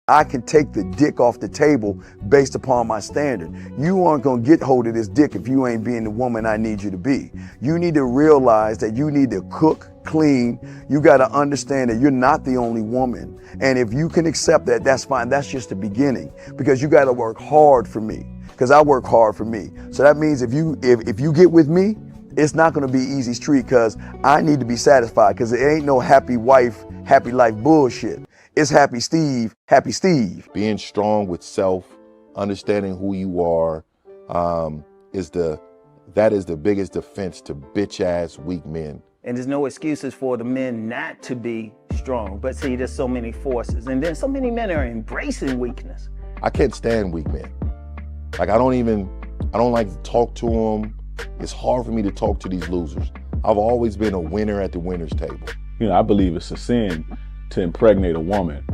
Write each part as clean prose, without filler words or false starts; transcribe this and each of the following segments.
I can take the dick off the table based upon my standard. You aren't gonna get hold of this dick if you ain't being the woman I need you to be. You need to realize that you need to cook, clean. You gotta understand that you're not the only woman. And if you can accept that, that's fine. That's just the beginning, because you gotta work hard for me, because I work hard for me. So that means if you get with me, it's not gonna be easy street, because I need to be satisfied, because it ain't no happy wife, happy life bullshit. It's happy Steve, happy Steve. Being strong with self, understanding who you are, is the biggest defense to bitch ass weak men. And there's no excuses for the men not to be strong. But see, there's so many forces, and then so many men are embracing weakness. I can't stand weak men. Like I don't like to talk to them. It's hard for me to talk to these losers. I've always been a winner at the winner's table. You know, I believe it's a sin to impregnate a woman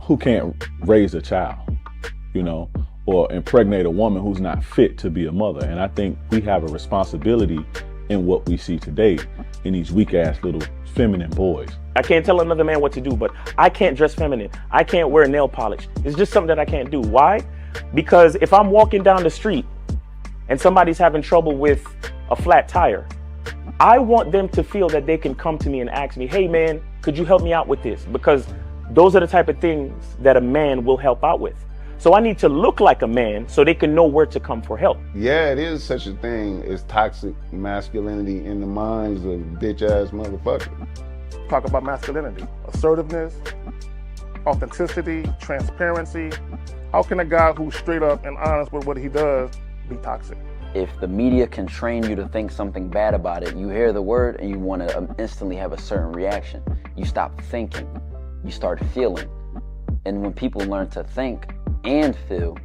who can't raise a child, you know, or impregnate a woman who's not fit to be a mother. And I think we have a responsibility in what we see today in these weak ass little feminine boys. I can't tell another man what to do, but I can't dress feminine. I can't wear nail polish. It's just something that I can't do. Why? Because if I'm walking down the street and somebody's having trouble with a flat tire, I want them to feel that they can come to me and ask me, hey man, could you help me out with this? Because those are the type of things that a man will help out with. So I need to look like a man so they can know where to come for help. Yeah, it is such a thing as toxic masculinity in the minds of bitch ass motherfuckers. Talk about masculinity, assertiveness, authenticity, transparency. How can a guy who's straight up and honest with what he does be toxic? If the media can train you to think something bad about it, you hear the word and you want to instantly have a certain reaction. You stop thinking, you start feeling. And when people learn to think and feel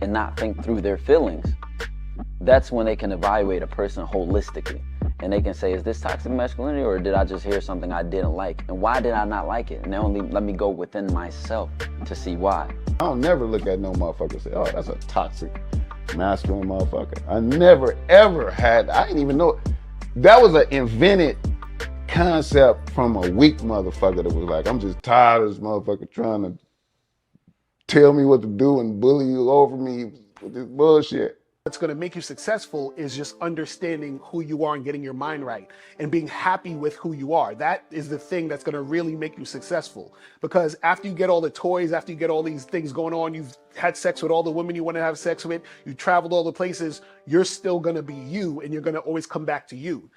and not think through their feelings, that's when they can evaluate a person holistically. And they can say, is this toxic masculinity, or did I just hear something I didn't like? And why did I not like it? And only let me go within myself to see why. I don't never look at no motherfucker and say, oh, that's a toxic masculine motherfucker. I never ever had, I didn't even know. That was an invented concept from a weak motherfucker that was like, I'm just tired of this motherfucker trying to tell me what to do and bully you over me with this bullshit. What's going to make you successful is just understanding who you are and getting your mind right and being happy with who you are. That is the thing that's going to really make you successful. Because after you get all the toys, after you get all these things going on, you've had sex with all the women you want to have sex with, you traveled all the places, you're still going to be you, and you're going to always come back to you.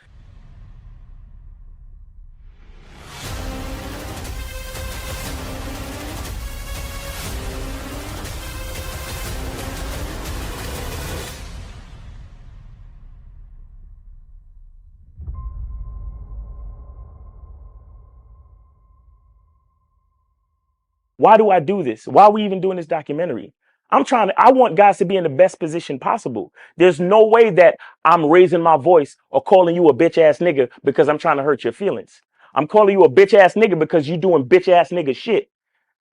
Why do I do this? Why are we even doing this documentary? I want guys to be in the best position possible. There's no way that I'm raising my voice or calling you a bitch ass nigga because I'm trying to hurt your feelings. I'm calling you a bitch ass nigga because you're doing bitch ass nigga shit.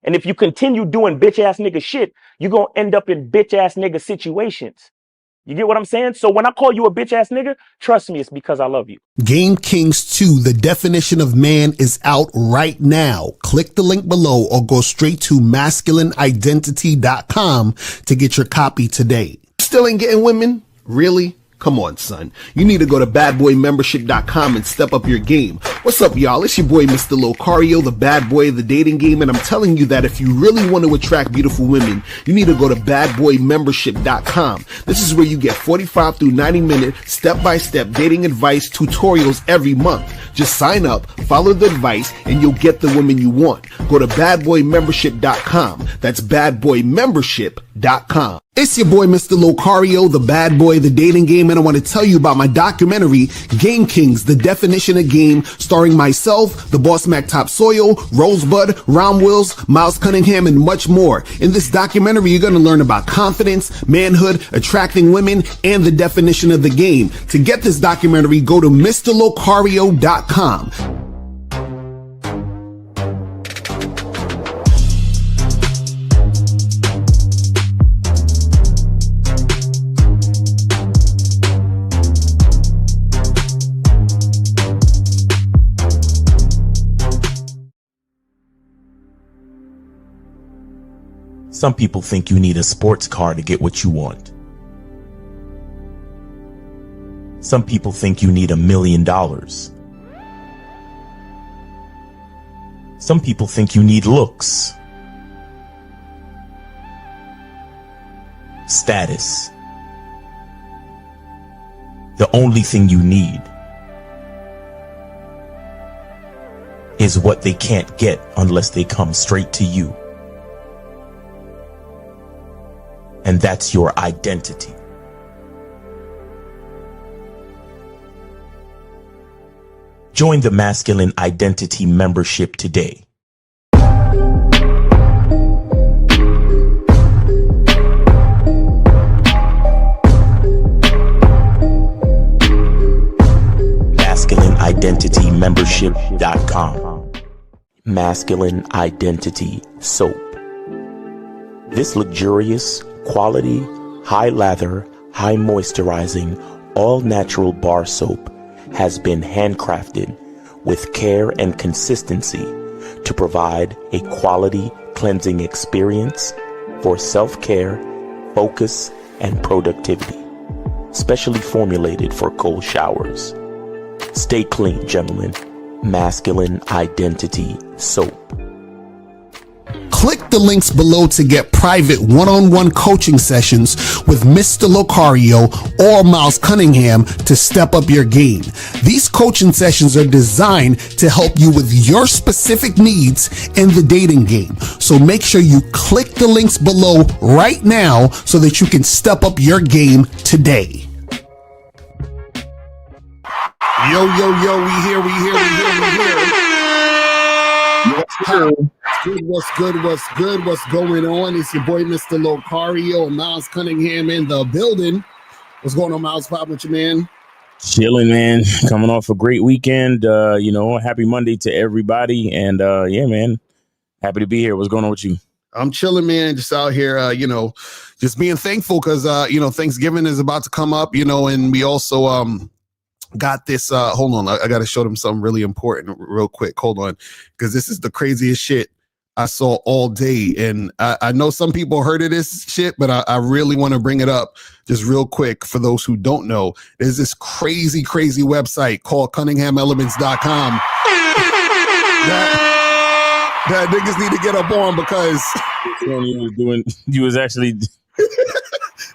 And if you continue doing bitch ass nigga shit, you're going to end up in bitch ass nigga situations. You get what I'm saying? So when I call you a bitch ass nigga, trust me, it's because I love you. Game Kings 2, The Definition of Man, is out right now. Click the link below or go straight to masculineidentity.com to get your copy today. Still ain't getting women? Really? Come on, son. You need to go to badboymembership.com and step up your game. What's up, y'all? It's your boy, Mr. Locario, the bad boy of the dating game, and I'm telling you that if you really want to attract beautiful women, you need to go to badboymembership.com. This is where you get 45 through 90-minute step-by-step dating advice tutorials every month. Just sign up, follow the advice, and you'll get the women you want. Go to badboymembership.com. That's badboymembership.com. It's your boy, Mr. Locario, the bad boy of the dating game, and I want to tell you about my documentary, Game Kings, The Definition of Game, starring myself, the Boss Mac Top Soil, Rosebud, Ron Wills, Miles Cunningham, and much more. In this documentary, you're going to learn about confidence, manhood, attracting women, and the definition of the game. To get this documentary, go to MrLocario.com. Some people think you need a sports car to get what you want. Some people think you need $1 million. Some people think you need looks, status. The only thing you need is what they can't get unless they come straight to you. And that's your identity. Join the Masculine Identity membership today. MasculineIdentityMembership.com. Masculine Identity Soap. This luxurious, quality, high lather, high moisturizing, all natural bar soap has been handcrafted with care and consistency to provide a quality cleansing experience for self-care, focus, and productivity. Specially formulated for cold showers. Stay clean, gentlemen. Masculine Identity Soap. Click the links below to get private one-on-one coaching sessions with Mr. Locario or Miles Cunningham to step up your game. These coaching sessions are designed to help you with your specific needs in the dating game. So make sure you click the links below right now so that you can step up your game today. Yo, we here. What's going on? It's your boy, Mr. Locario, and Miles Cunningham in the building. What's going on, Miles? Pop with you, man? Chilling, man. Coming off a great weekend. Happy Monday to everybody. And yeah, man, happy to be here. What's going on with you? I'm chilling, man. Just out here, just being thankful because, Thanksgiving is about to come up, and we also got this. Hold on. I got to show them something really important real quick. Hold on. Because this is the craziest shit I saw all day. And I know some people heard of this shit, but I really want to bring it up just real quick for those who don't know. There's this crazy website called CunninghamElements.com that niggas need to get up on because you was actually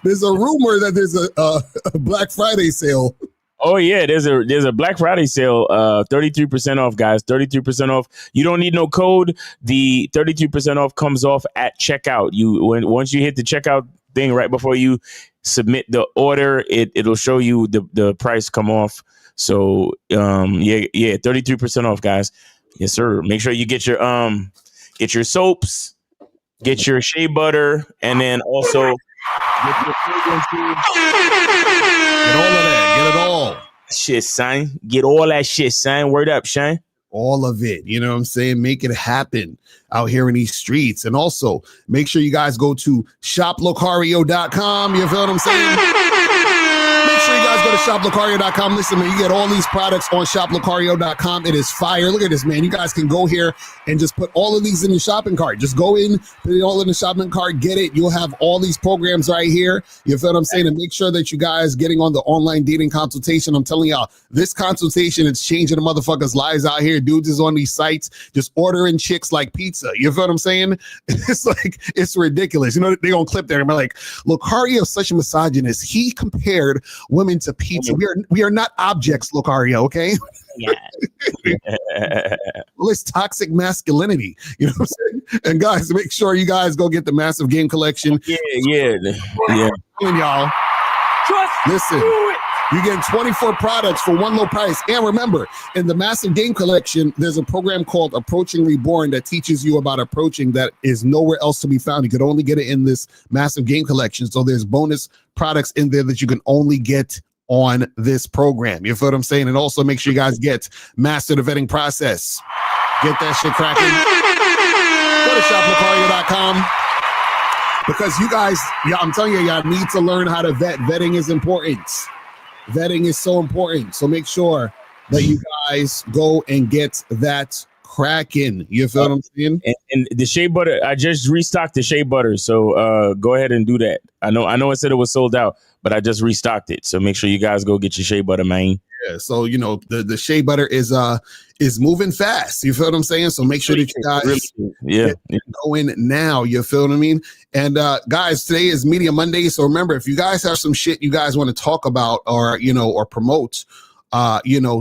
there's a rumor that there's a Black Friday sale. Oh yeah, there's a Black Friday sale, 33% off, guys. 33% off. You don't need no code. The 32% off comes off at checkout. Once you hit the checkout thing right before you submit the order, it'll show you the price come off. So 33% off, guys. Yes, sir. Make sure you get your soaps, get your shea butter, and then also get your fragrances. Get all of that. Get it all. Shit, son. Get all that shit, son. Word up, Shane. All of it. You know what I'm saying? Make it happen out here in these streets. And also, make sure you guys go to shoplocario.com. You feel what I'm saying? Make sure you guys go to shoplocario.com. Listen, man, you get all these products on shoplocario.com. It is fire. Look at this, man. You guys can go here and just put all of these in your shopping cart. Just go in, put it all in the shopping cart, get it. You'll have all these programs right here. You feel what I'm saying? And make sure that you guys getting on the online dating consultation. I'm telling y'all, this consultation is changing the motherfuckers' lives out here. Dudes is on these sites just ordering chicks like pizza. You feel what I'm saying? It's ridiculous. They're going to clip there and be like, Locario is such a misogynist. He compared women to pizza. We are not objects, Locario, okay? Yeah. Well, it's toxic masculinity. You know what I'm saying? And guys, make sure you guys go get the Massive Game Collection. Yeah. Y'all. Listen, you're getting 24 products for one low price. And remember, in the Massive Game Collection, there's a program called Approaching Reborn that teaches you about approaching that is nowhere else to be found. You could only get it in this Massive Game Collection. So there's bonus products in there that you can only get on this program. You feel what I'm saying? And also make sure you guys get Master the Vetting Process. Get that shit cracking. Go to shoplocario.com. Because you guys, I'm telling you, y'all need to learn how to vet. Vetting is important. Vetting is so important. So make sure that you guys go and get that cracking. You feel what I'm saying? And the shea butter, I just restocked the shea butter, so go ahead and do that. I know it said it was sold out, but I just restocked it. So make sure you guys go get your shea butter, man. Yeah, so you know the shea butter is moving fast. You feel what I'm saying? So make sure that you guys get going now. You feel what I mean? And guys, today is Media Monday. So remember, if you guys have some shit you guys want to talk about or or promote,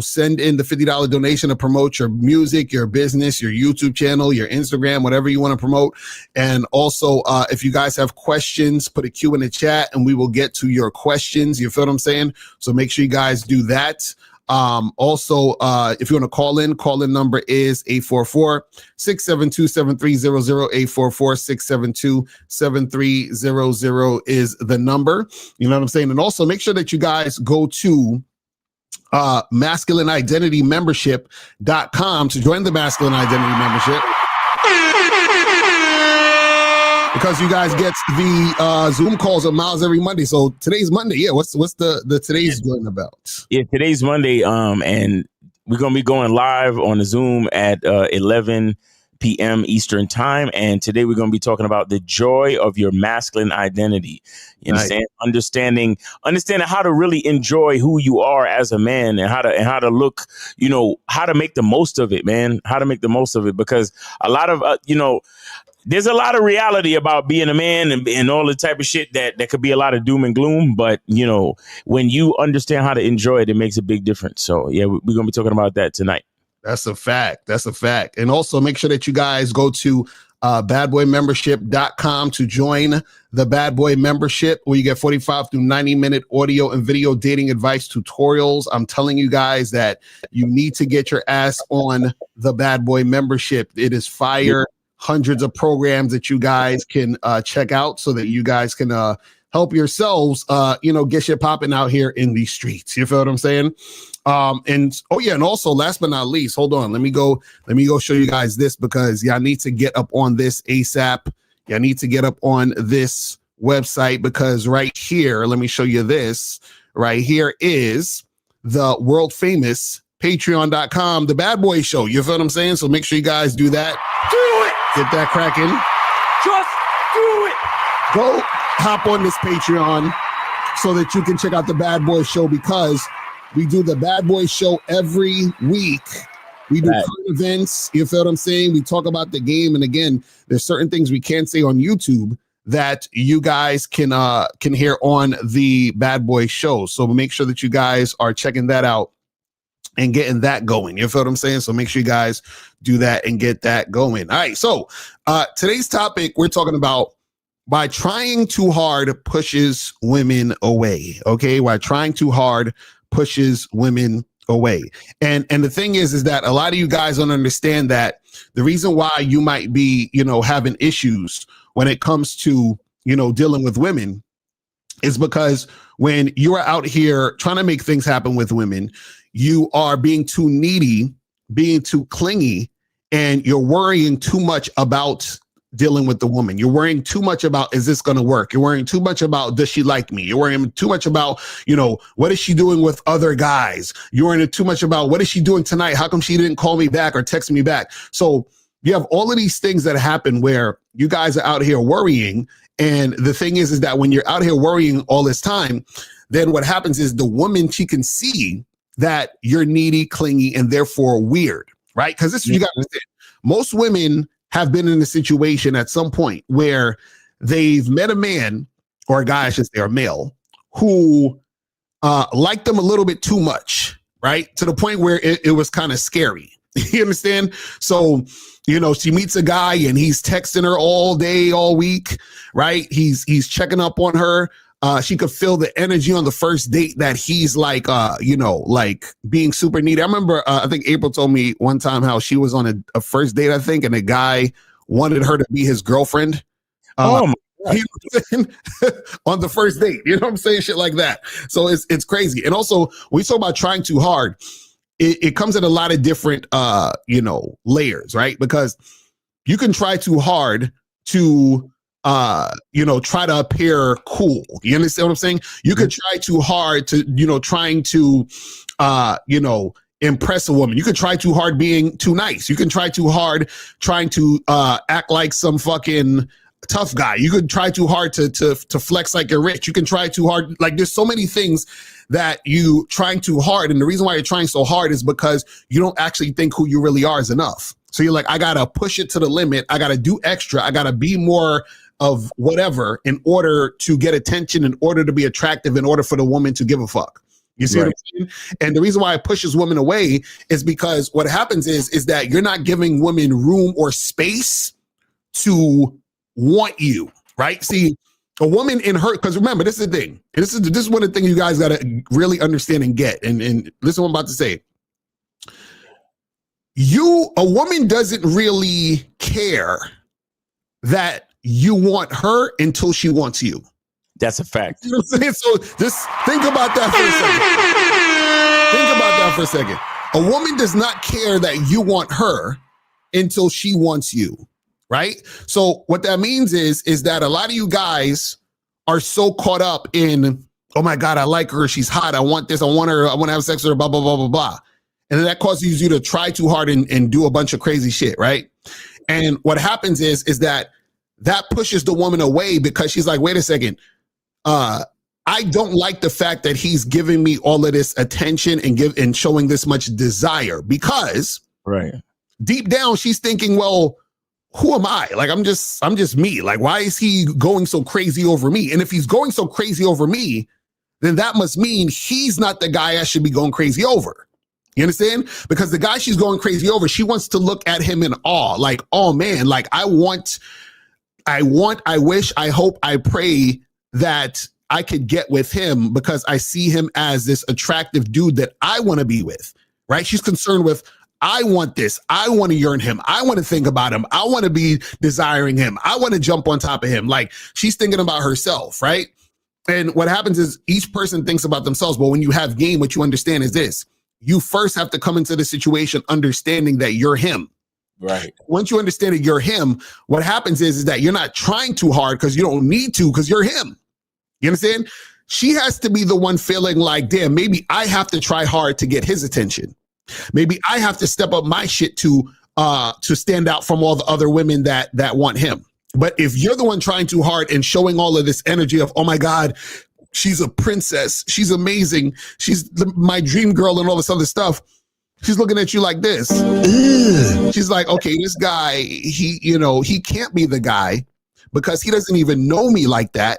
send in the $50 donation to promote your music, your business, your YouTube channel, your Instagram, whatever you want to promote. And also, if you guys have questions, put a Q in the chat and we will get to your questions. You feel what I'm saying? So make sure you guys do that. Also, if you want to call in number is 844-672-7300, 844-672-7300 is the number. You know what I'm saying? And also make sure that you guys go to masculineidentitymembership.com to join the Masculine Identity Membership, because you guys get the Zoom calls of Miles every Monday. So today's Monday. Yeah, what's the today's joint about? Yeah, today's Monday. And we're gonna be going live on the Zoom at 11 p.m. Eastern time. And today we're going to be talking about the joy of your masculine identity. You understand? Understanding how to really enjoy who you are as a man, and how to look, how to make the most of it, man. How to make the most of it, because a lot of, there's a lot of reality about being a man and all the type of shit that could be a lot of doom and gloom. But, when you understand how to enjoy it, it makes a big difference. So, yeah, we're going to be talking about that tonight. That's a fact. And also make sure that you guys go to badboymembership.com to join the Bad Boy membership, where you get 45 through 90-minute audio and video dating advice tutorials. I'm telling you guys that you need to get your ass on the Bad Boy membership. It is fire. Hundreds of programs that you guys can check out so that you guys can help yourselves, get shit popping out here in these streets. You feel what I'm saying? And also last but not least, hold on. Let me go show you guys this, because y'all need to get up on this ASAP. Y'all need to get up on this website, because right here, let me show you this. Right here is the world famous patreon.com, the Bad Boy Show. You feel what I'm saying? So make sure you guys do that. Do it. Get that cracking. Just do it. Go hop on this Patreon so that you can check out the Bad Boy Show, because we do the Bad Boy Show every week. We do current events. You feel what I'm saying? We talk about the game. And again, there's certain things we can't say on YouTube that you guys can hear on the Bad Boy Show. So make sure that you guys are checking that out and getting that going. You feel what I'm saying? So make sure you guys do that and get that going. All right. So today's topic, we're talking about why trying too hard pushes women away. Okay. Why trying too hard pushes women away. And the thing is that a lot of you guys don't understand that the reason why you might be, having issues when it comes to, dealing with women is because when you are out here trying to make things happen with women, you are being too needy, being too clingy, and you're worrying too much about dealing with the woman. You're worrying too much about, is this going to work? You're worrying too much about, does she like me? You're worrying too much about, what is she doing with other guys? You're worrying too much about, what is she doing tonight? How come she didn't call me back or text me back? So you have all of these things that happen where you guys are out here worrying. And the thing is that when you're out here worrying all this time, then what happens is the woman, she can see that you're needy, clingy, and therefore weird, right? Because this is what you got to understand. Most women have been in a situation at some point where they've met a man, or a guy, I should say, or male, who liked them a little bit too much, right? To the point where it was kind of scary. You understand? So, she meets a guy and he's texting her all day, all week, right? He's checking up on her. She could feel the energy on the first date that he's like being super needy. I remember, I think April told me one time how she was on a first date, I think, and a guy wanted her to be his girlfriend. On the first date, you know what I'm saying? Shit like that. So it's crazy. And also, when we talk about trying too hard, it comes in a lot of different, layers, right? Because you can try too hard to try to appear cool. You understand what I'm saying? You could try too hard to, trying to, impress a woman. You can try too hard being too nice. You can try too hard trying to act like some fucking tough guy. You could try too hard to flex like you're rich. You can try too hard. Like there's so many things that you trying too hard. And the reason why you're trying so hard is because you don't actually think who you really are is enough. So you're like, I got to push it to the limit. I got to do extra. I got to be more of whatever in order to get attention, in order to be attractive, in order for the woman to give a fuck. You see what I'm saying? And the reason why it pushes women away is because what happens is that you're not giving women room or space to want you, right? See, a woman in her, because remember, this is the thing. This is one of the things you guys got to really understand and get. And listen what I'm about to say. A woman doesn't really care that you want her until she wants you. That's a fact. You know what I'm saying? So just think about that for a second. A woman does not care that you want her until she wants you, right? So what that means is that a lot of you guys are so caught up in, oh my God, I like her, she's hot, I want this, I want her, I want to have sex with her, blah, blah, blah, blah, blah. And then that causes you to try too hard and do a bunch of crazy shit, right? And what happens is that pushes the woman away because she's like, wait a second, I don't like the fact that he's giving me all of this attention and showing this much desire, because deep down she's thinking, well, who am I? Like, I'm just me. Like, why is he going so crazy over me? And if he's going so crazy over me, then that must mean he's not the guy I should be going crazy over. You understand? Because the guy she's going crazy over, she wants to look at him in awe. Like, oh man, like I wish, I hope, I pray that I could get with him because I see him as this attractive dude that I want to be with, right? She's concerned with, I want this. I want to yearn him. I want to think about him. I want to be desiring him. I want to jump on top of him. Like, she's thinking about herself, right? And what happens is each person thinks about themselves. But when you have game, what you understand is this. You first have to come into the situation understanding that you're him. Right. Once you understand that you're him, what happens is that you're not trying too hard because you don't need to, because you're him. You understand? She has to be the one feeling like, damn, maybe I have to try hard to get his attention. Maybe I have to step up my shit to stand out from all the other women that want him. But if you're the one trying too hard and showing all of this energy of, oh my God, she's a princess, she's amazing, she's my dream girl and all this other stuff, she's looking at you like this. She's like, okay, this guy, he can't be the guy because he doesn't even know me like that.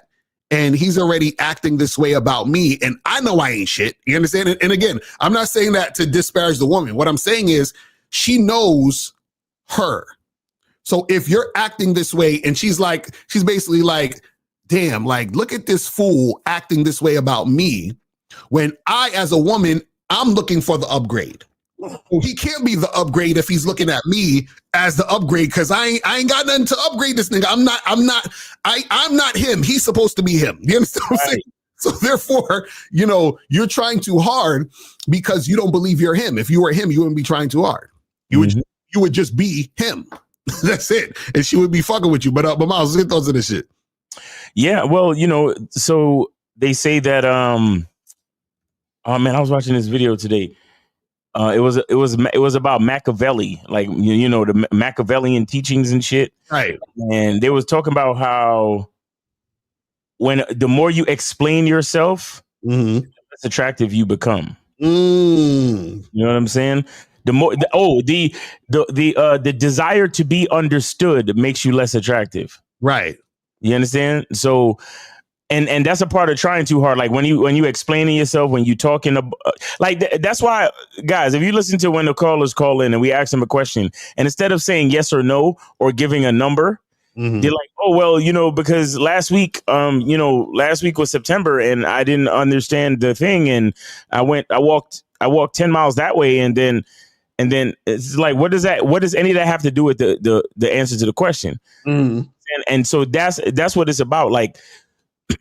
And he's already acting this way about me. And I know I ain't shit. You understand? And again, I'm not saying that to disparage the woman. What I'm saying is she knows her. So if you're acting this way and she's basically like, damn, like, look at this fool acting this way about me when I, as a woman, I'm looking for the upgrade. Well, he can't be the upgrade if he's looking at me as the upgrade, because I ain't got nothing to upgrade this nigga. I'm not him. He's supposed to be him. You understand what I'm saying? So therefore, you're trying too hard because you don't believe you're him. If you were him, you wouldn't be trying too hard. You would just be him. That's it. And she would be fucking with you. But Miles, let's get those of this shit. Yeah, well, so they say that oh man, I was watching this video today. It was about Machiavelli, like the Machiavellian teachings and shit. Right. And they was talking about how the more you explain yourself, the less attractive you become. You know what I'm saying? The more the desire to be understood makes you less attractive. Right. You understand? So and that's a part of trying too hard. Like when you explaining yourself, when you talking that's why, guys, if you listen to when the callers call in and we ask them a question, and instead of saying yes or no or giving a number, they're like, oh, well, because last week was September and I didn't understand the thing. And I walked 10 miles that way. And then it's like, what does any of that have to do with the answer to the question? And so that's what it's about. Like,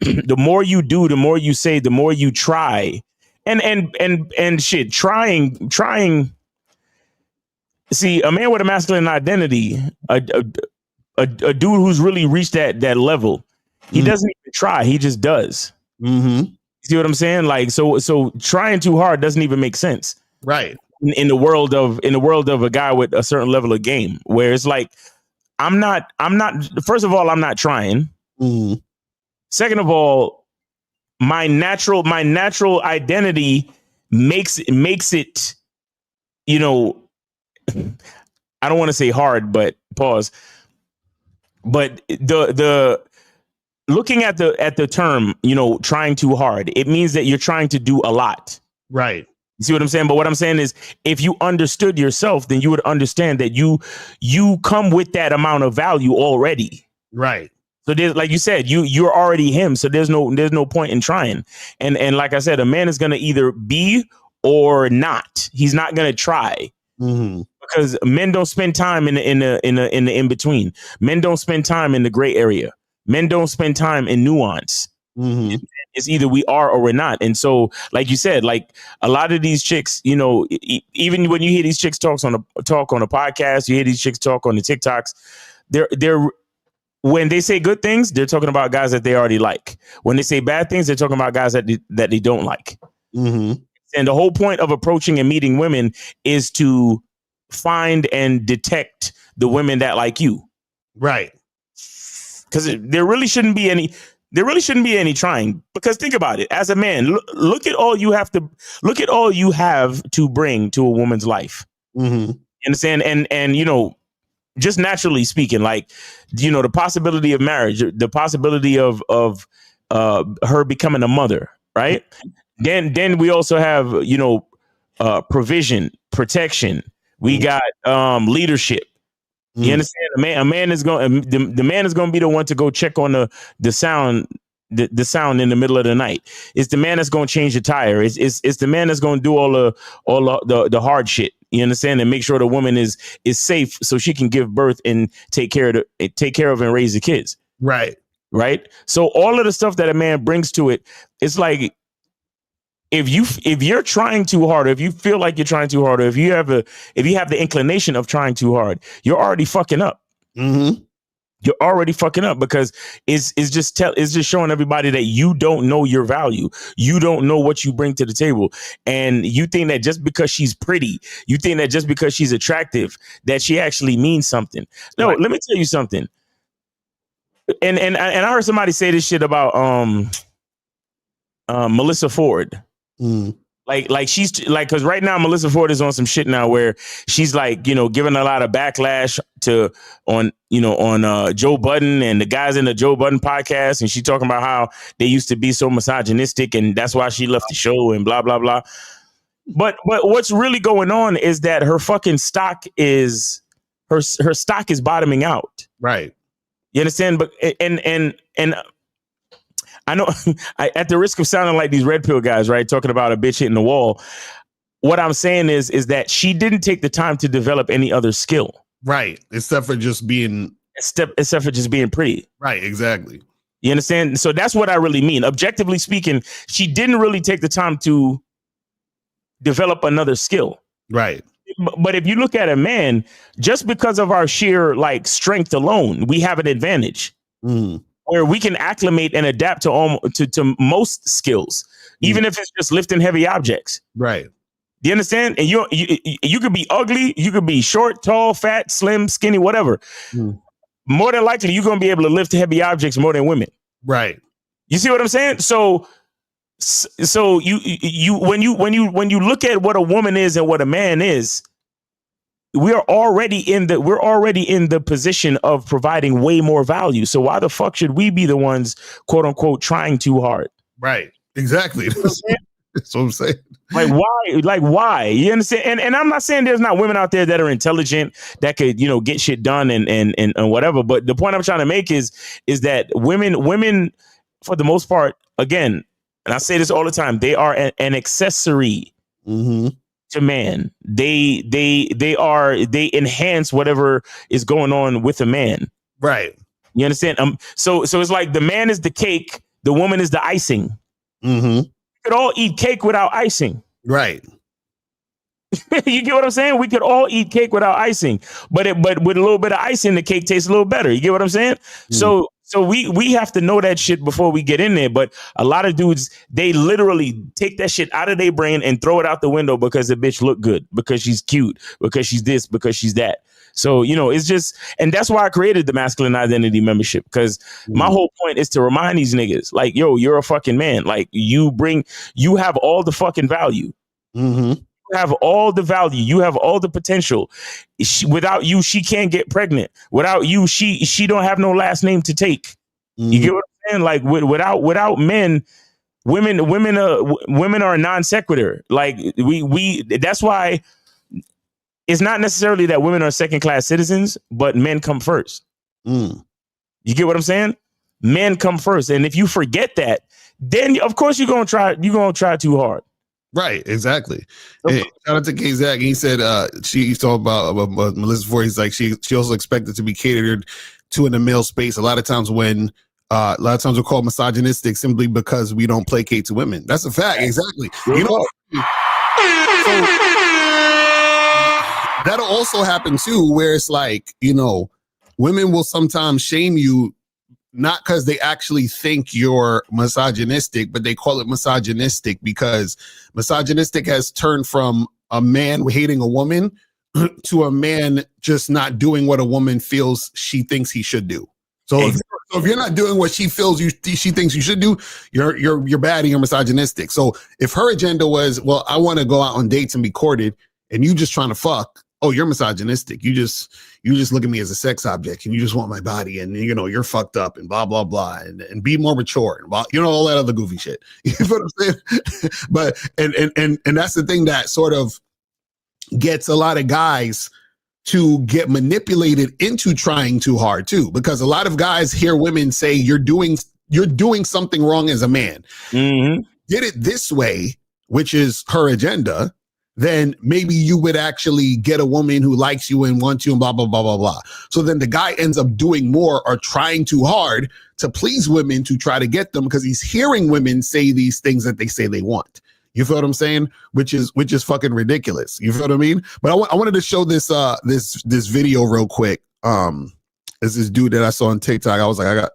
the more you do, the more you say, the more you try, and shit, trying. See, a man with a masculine identity, a dude who's really reached that level, he doesn't even try. He just does. You see what I'm saying? Like, so trying too hard doesn't even make sense. Right. in the world of a guy with a certain level of game, where it's like I'm not. First of all, I'm not trying. Mm-hmm. Second of all, my natural identity makes it. You know, I don't want to say hard, but pause. But the looking at the term, you know, trying too hard, it means that you're trying to do a lot. Right. You see what I'm saying? But what I'm saying is, if you understood yourself, then you would understand that you come with that amount of value already. Right. So there's, like you said, you're already him. So there's no point in trying. And like I said, a man is gonna either be or not. He's not gonna try. Mm-hmm. Because men don't spend time in the in between. Men don't spend time in the gray area. Men don't spend time in nuance. Mm-hmm. It's either we are or we're not. And so, like you said, like a lot of these chicks, you know, even when you hear these chicks talk on a podcast, you hear these chicks talk on the TikToks, they're when they say good things, they're talking about guys that they already like. When they say bad things, they're talking about guys that they don't like. Mm-hmm. And the whole point of approaching and meeting women is to find and detect the women that like you. Right. Because there really shouldn't be any trying. Because think about it, as a man, look at all you have to bring to a woman's life. Mm-hmm. You understand? And you know, just naturally speaking, like, you know, the possibility of marriage, the possibility of her becoming a mother, right? Then we also have, you know, provision, protection. We got leadership. You understand? A man is going. The man is going to be the one to go check on the sound, the sound in the middle of the night. It's the man that's going to change the tire. It's the man that's going to do all the hard shit. You understand? And make sure the woman is safe so she can give birth and take care of and raise the kids. Right. Right. So all of the stuff that a man brings to it, it's like, if you're trying too hard, or if you feel like you're trying too hard, or if you have the inclination of trying too hard, you're already fucking up. Mm-hmm. You're already fucking up, because it's just showing everybody that you don't know your value. You don't know what you bring to the table. And you think that just because she's pretty, you think that just because she's attractive, that she actually means something. No, Let me tell you something. And I heard somebody say this shit about Melissa Ford. Mm. Like she's like, because right now Melissa Ford is on some shit now where she's like, you know, giving a lot of backlash on Joe Budden and the guys in the Joe Budden podcast, and she's talking about how they used to be so misogynistic and that's why she left the show and blah blah blah. But what's really going on is that her fucking stock is her stock is bottoming out. Right. You understand? But and I know, at the risk of sounding like these red pill guys, right, talking about a bitch hitting the wall, what I'm saying is that she didn't take the time to develop any other skill. Right. Except for just being pretty. Right. Exactly. You understand? So that's what I really mean. Objectively speaking, she didn't really take the time to develop another skill. Right. But if you look at a man, just because of our sheer like strength alone, we have an advantage. Mm. Where we can acclimate and adapt to most skills, even if it's just lifting heavy objects. Right. Do you understand? And you could be ugly, you could be short, tall, fat, slim, skinny, whatever. Mm. More than likely, you're gonna be able to lift heavy objects more than women. Right. You see what I'm saying? So you when you look at what a woman is and what a man is, we're already in the position of providing way more value. So why the fuck should we be the ones, quote unquote, trying too hard? Right. Exactly. That's what I'm saying. Like why? Like why? You understand? And I'm not saying there's not women out there that are intelligent that could, you know, get shit done and whatever. But the point I'm trying to make is that women, for the most part, again, and I say this all the time, they are an accessory. Mm-hmm. To man. They enhance whatever is going on with a man. Right. You understand? So it's like the man is the cake, the woman is the icing. Mm-hmm. We could all eat cake without icing. Right. You get what I'm saying? We could all eat cake without icing, but with a little bit of icing, the cake tastes a little better. You get what I'm saying? Mm. So we have to know that shit before we get in there. But a lot of dudes, they literally take that shit out of their brain and throw it out the window because the bitch look good, because she's cute, because she's this, because she's that. So, you know, it's just, and that's why I created the Masculine Identity membership, because my whole point is to remind these niggas, like, yo, you're a fucking man. Like, you have all the fucking value. Mm-hmm. You have all the value. You have all the potential. Without you, she can't get pregnant. Without you, she don't have no last name to take. Mm-hmm. You get what I'm saying? Like, without men, women are a non sequitur. Like, that's why it's not necessarily that women are second class citizens, but men come first. You get what I'm saying? Men come first, and if you forget that, then of course you're gonna try too hard. Right, exactly. And shout out to K-Zach. He said she's talking about Melissa before. He's like she also expected to be catered to in the male space. A lot of times we're called misogynistic simply because we don't placate to women. That's a fact. Exactly. You know, so that'll also happen too, where it's like, you know, women will sometimes shame you, not because they actually think you're misogynistic, but they call it misogynistic because misogynistic has turned from a man hating a woman to a man just not doing what a woman feels she thinks he should do. So if you're not doing what she feels she thinks you should do, you're bad and you're misogynistic. So if her agenda was, well, I want to go out on dates and be courted, and you just trying to fuck, oh, you're misogynistic. You just look at me as a sex object, and you just want my body, and you know you're fucked up, and blah blah blah, and be more mature, and blah, you know, all that other goofy shit. You know what I'm saying? But and that's the thing that sort of gets a lot of guys to get manipulated into trying too hard too, because a lot of guys hear women say you're doing something wrong as a man. Mm-hmm. Did it this way, which is her agenda, then maybe you would actually get a woman who likes you and wants you and blah, blah, blah, blah, blah. So then the guy ends up doing more or trying too hard to please women to try to get them because he's hearing women say these things that they say they want. You feel what I'm saying? Which is fucking ridiculous. You feel what I mean? But I wanted to show this this video real quick. It's this dude that I saw on TikTok. I was like,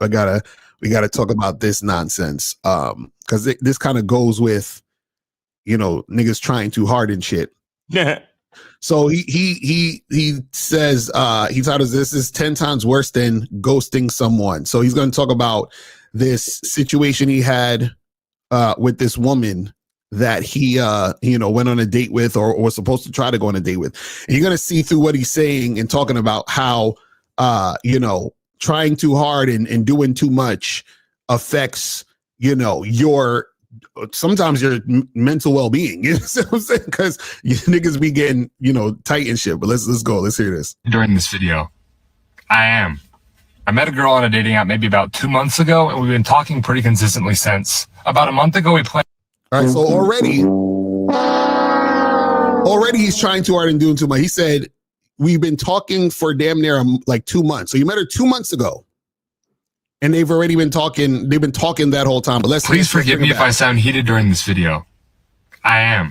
we gotta talk about this nonsense. Because this kind of goes with, you know, niggas trying too hard and shit. Yeah. So he says he thought this is 10 times worse than ghosting someone. So he's going to talk about this situation he had with this woman that he went on a date with or was supposed to try to go on a date with. And you're going to see through what he's saying and talking about how trying too hard and doing too much affects, you know, sometimes your mental well-being. You know what I'm saying? Because you niggas be getting, you know, tight and shit. But let's go. Let's hear this. During this video, I met a girl on a dating app maybe about 2 months ago, and we've been talking pretty consistently since. About a month ago, we planned. All right, so already he's trying too hard and doing too much. He said, we've been talking for damn near like 2 months. So you met her 2 months ago. And they've already been talking. They've been talking that whole time. But please forgive me if I sound heated during this video. I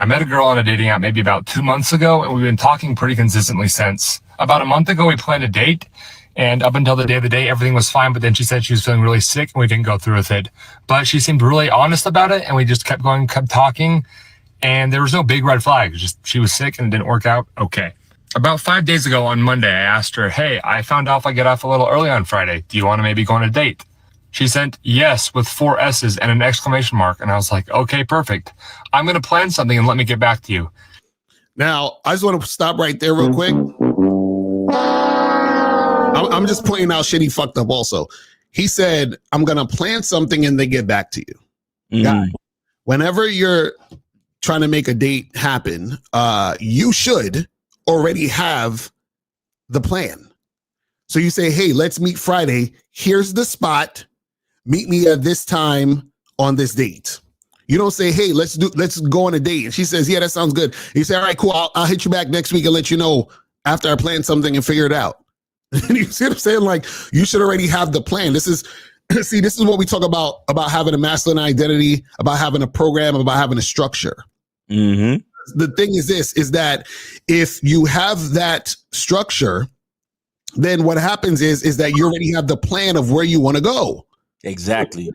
met a girl on a dating app maybe about 2 months ago, and we've been talking pretty consistently since. About a month ago, we planned a date, and up until the day of the date, everything was fine. But then she said she was feeling really sick, and we didn't go through with it. But she seemed really honest about it, and we just kept going, kept talking, and there was no big red flags. Just she was sick, and it didn't work out. Okay. About 5 days ago on Monday, I asked her, hey, I found out if I get off a little early on Friday, do you want to maybe go on a date? She sent yes with 4 S's and an exclamation mark. And I was like, okay, perfect. I'm going to plan something and let me get back to you. Now, I just want to stop right there real quick. I'm just pointing out shit he fucked up also. He said, I'm going to plan something and then get back to you. Guy, whenever you're trying to make a date happen, you should already have the plan. So you say, hey, let's meet Friday. Here's the spot. Meet me at this time on this date. You don't say, hey, let's go on a date. And she says, yeah, that sounds good. And you say, all right, cool. I'll hit you back next week and let you know after I plan something and figure it out. You see what I'm saying? Like, you should already have the plan. This is what we talk about having a masculine identity, about having a program, about having a structure. The thing is that if you have that structure then what happens is that you already have the plan of where you want to go. Exactly.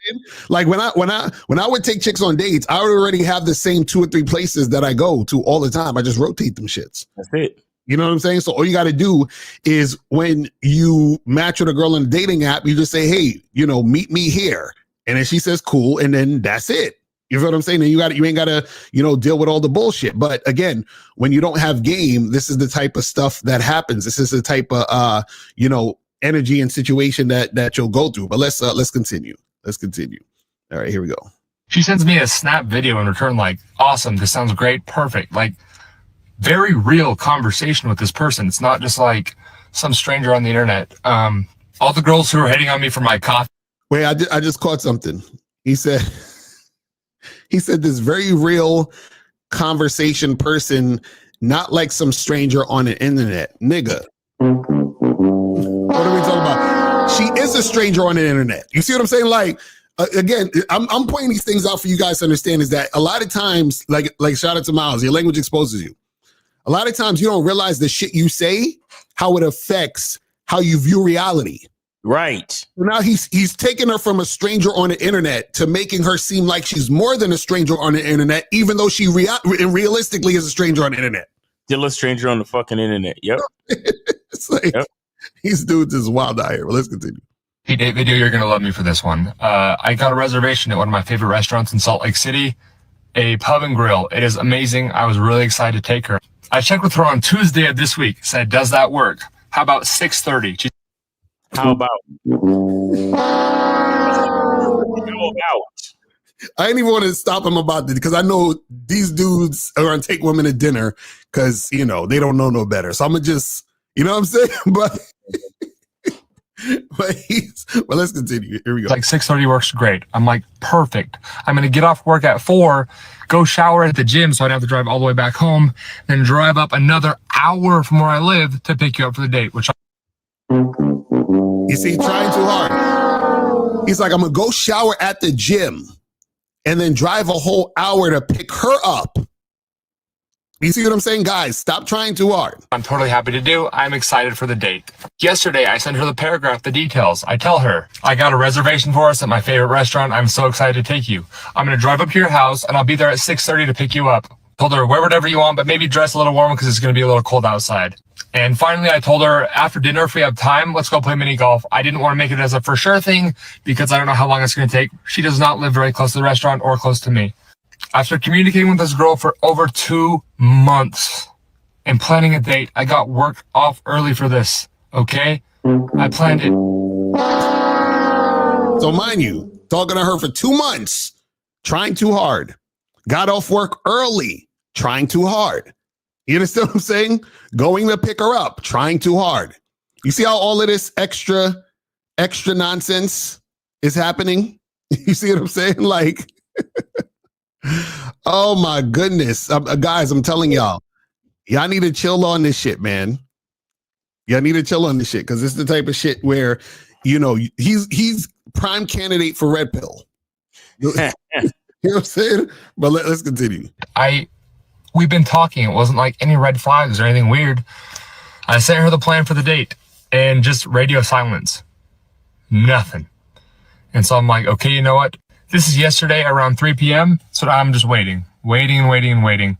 Like when I would take chicks on dates, I would already have the same 2 or 3 places that I go to all the time. I just rotate them shits. That's it. You know what I'm saying? So all you got to do is when you match with a girl in a dating app, you just say, hey, meet me here. And then she says, cool. And then that's it. You know what I'm saying? And you ain't got to, deal with all the bullshit. But again, when you don't have game, this is the type of stuff that happens. This is the type of, energy and situation that you'll go through. But let's continue. Let's continue. All right, here we go. She sends me a snap video in return, like, awesome, this sounds great, perfect. Like, very real conversation with this person. It's not just like some stranger on the internet. All the girls who are hitting on me for my coffee. Wait, I just caught something. He said this very real conversation person, not like some stranger on the internet. Nigga. What are we talking about? She is a stranger on the internet. You see what I'm saying? Like, again, I'm pointing these things out for you guys to understand is that a lot of times, like shout out to Miles, your language exposes you. A lot of times you don't realize the shit you say, how it affects how you view reality. Right. So now he's taking her from a stranger on the internet to making her seem like she's more than a stranger on the internet, even though she realistically is a stranger on the internet. Still a stranger on the fucking internet. Yep. It's like, these dudes is wild out here. But let's continue. Hey, Dave, video, you're going to love me for this one. I got a reservation at one of my favorite restaurants in Salt Lake City, a pub and grill. It is amazing. I was really excited to take her. I checked with her on Tuesday of this week. Said, does that work? How about 6:30? How about? I didn't even want to stop him about this because I know these dudes are going to take women to dinner because, they don't know no better. So I'm going to just, you know what I'm saying? But let's continue. Here we go. Like 6:30 works great. I'm like, perfect. I'm going to get off work at 4, go shower at the gym so I don't have to drive all the way back home, then drive up another hour from where I live to pick you up for the date, which you see, trying too hard. He's like, I'm going to go shower at the gym and then drive a whole hour to pick her up. You see what I'm saying? Guys, stop trying too hard. I'm totally happy to do. I'm excited for the date. Yesterday, I sent her the paragraph, the details. I tell her, I got a reservation for us at my favorite restaurant. I'm so excited to take you. I'm going to drive up to your house and I'll be there at 6:30 to pick you up. Told her, wear whatever you want, but maybe dress a little warmer because it's going to be a little cold outside. And finally, I told her, after dinner, if we have time, let's go play mini golf. I didn't want to make it as a for sure thing because I don't know how long it's going to take. She does not live very close to the restaurant or close to me. After communicating with this girl for over 2 months and planning a date, I got work off early for this, okay? I planned it. So mind you, talking to her for 2 months, trying too hard. Got off work early, trying too hard. You understand what I'm saying? Going to pick her up, trying too hard. You see how all of this extra nonsense is happening? You see what I'm saying? Like, oh my goodness. Guys, I'm telling y'all need to chill on this shit, man. Y'all need to chill on this shit because this is the type of shit where, he's prime candidate for red pill. You know what I'm saying? But let's continue. We've been talking. It wasn't like any red flags or anything weird. I sent her the plan for the date and just radio silence. Nothing. And so I'm like, okay, you know what? This is yesterday around 3 p.m. So I'm just waiting. I'm waiting.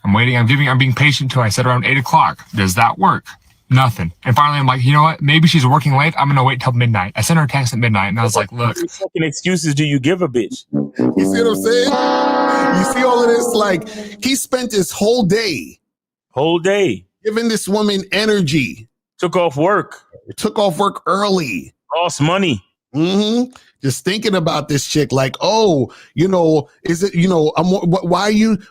I'm being patient till I said around 8 o'clock. Does that work? Nothing. And finally, I'm like, you know what? Maybe she's working late. I'm going to wait till midnight. I sent her a text at midnight and I was like, look. What fucking excuses do you give a bitch? You see what I'm saying? You see all of this? Like, he spent his whole day giving this woman energy. Took off work early. Lost money. Mm-hmm. Just thinking about this chick, like, is it,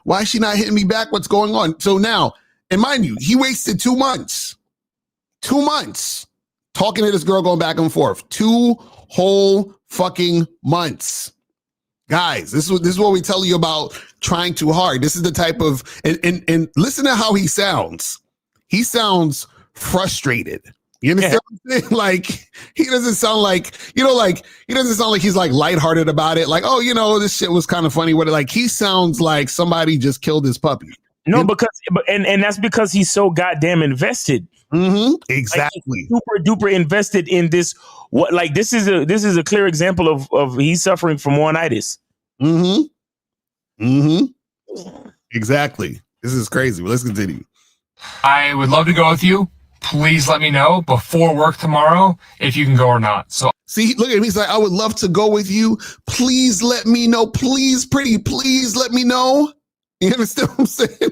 why is she not hitting me back? What's going on? So now, and mind you, he wasted 2 months. 2 months talking to this girl, going back and forth. 2 whole fucking months. Guys, this is what we tell you about trying too hard. This is the type of, and listen to how he sounds. He sounds frustrated. You understand what I'm saying? Like, he doesn't sound like, he doesn't sound like he's like lighthearted about it. Like, this shit was kind of funny with it. Like, he sounds like somebody just killed his puppy. No, and that's because he's so goddamn invested. Exactly. Like, super duper invested in this. What, like, this is a clear example of he's suffering from one-itis. Exactly. This is crazy. But let's continue. I would love to go with you. Please let me know before work tomorrow if you can go or not. So see, look at him. He's like, I would love to go with you. Please let me know. Please, pretty, please let me know. You understand what I'm saying?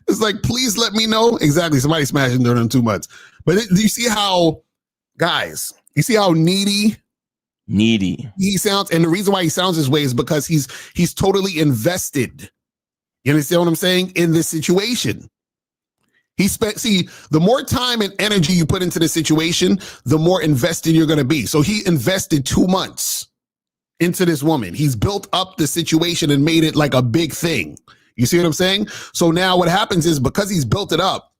It's like, please let me know. Exactly. Somebody smashing during them 2 months. But do you see how, guys, you see how needy he sounds? And the reason why he sounds this way is because he's totally invested. You understand what I'm saying? In this situation. The more time and energy you put into the situation, the more invested you're going to be. So he invested 2 months into this woman. He's built up the situation and made it like a big thing. You see what I'm saying? So now what happens is, because he's built it up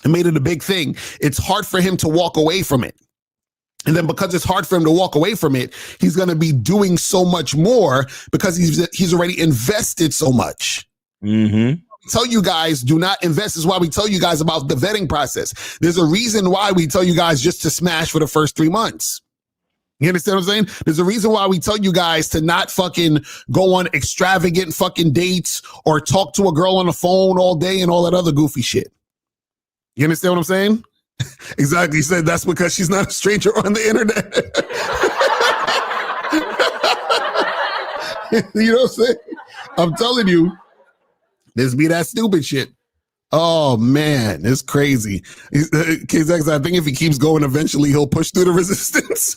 and made it a big thing, it's hard for him to walk away from it. And then because it's hard for him to walk away from it, he's going to be doing so much more because he's already invested so much. Tell you guys, do not invest. This is why we tell you guys about the vetting process. There's a reason why we tell you guys just to smash for the first 3 months. You understand what I'm saying? There's a reason why we tell you guys to not fucking go on extravagant fucking dates or talk to a girl on the phone all day and all that other goofy shit. You understand what I'm saying? Exactly. He said that's because she's not a stranger on the internet. You know what I'm saying? I'm telling you, this be that stupid shit. Oh man, it's crazy. KZX, I think if he keeps going, eventually he'll push through the resistance.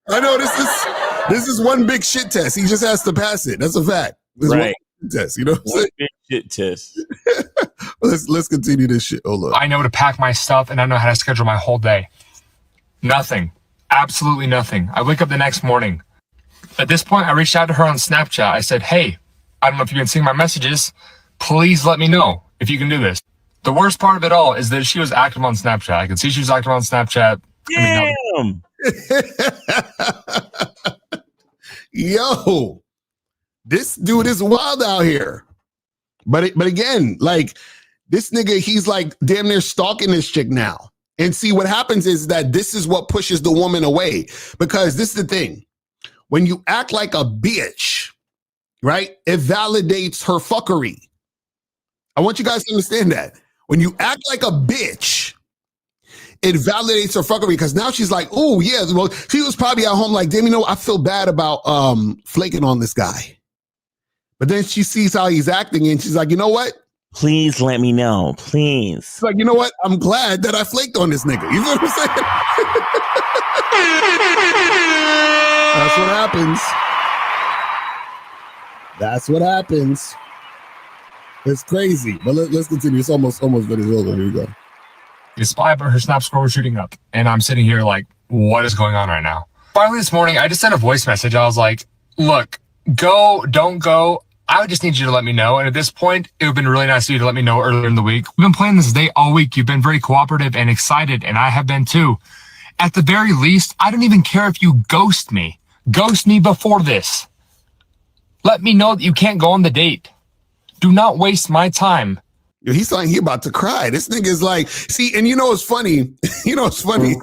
I know this is one big shit test. He just has to pass it. That's a fact. This right. One test, you know what I'm saying? Big shit test. Let's continue this shit. Hold up. I know to pack my stuff and I know how to schedule my whole day. Nothing. Absolutely nothing. I wake up the next morning. At this point, I reached out to her on Snapchat. I said, hey, I don't know if you can see my messages. Please let me know if you can do this. The worst part of it all is that she was active on Snapchat. I could see she was active on Snapchat. Damn. Yo, this dude is wild out here. But again, like, this nigga, he's like damn near stalking this chick now. And see, what happens is that this is what pushes the woman away. Because this is the thing. When you act like a bitch, right, it validates her fuckery. I want you guys to understand that. When you act like a bitch, it validates her fuckery, because now she's like, oh, yeah, well, she was probably at home like, damn, you know, I feel bad about flaking on this guy. But then she sees how he's acting and she's like, you know what? Please let me know, please. She's like, you know what? I'm glad that I flaked on this nigga. You know what I'm saying? That's what happens. That's what happens. It's crazy. But let's continue. It's almost finished. Hold on, here we go. The spy, but her snap score was shooting up. And I'm sitting here like, what is going on right now? Finally this morning, I just sent a voice message. I was like, look, go, don't go. I just need you to let me know. And at this point, it would have been really nice of you to let me know earlier in the week. We've been playing this date all week. You've been very cooperative and excited, and I have been too. At the very least, I don't even care if you ghost me. Ghost me before this. Let me know that you can't go on the date. Do not waste my time. Yo, he's like, he about to cry. This nigga is like, see, and you know what's funny? You know what's funny?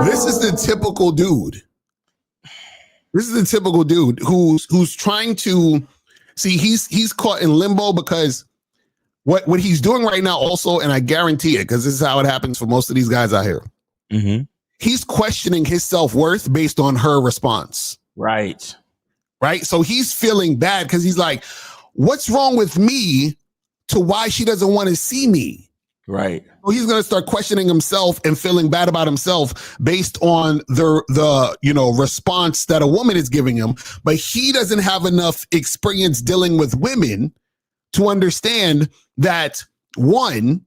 This is the typical dude. This is the typical dude who's trying to see. He's caught in limbo because what he's doing right now also, and I guarantee it, because this is how it happens for most of these guys out here. Mm-hmm. He's questioning his self-worth based on her response. Right. So he's feeling bad because he's like, what's wrong with me to why she doesn't want to see me? Right. So he's going to start questioning himself and feeling bad about himself based on the response that a woman is giving him. But he doesn't have enough experience dealing with women to understand that, one,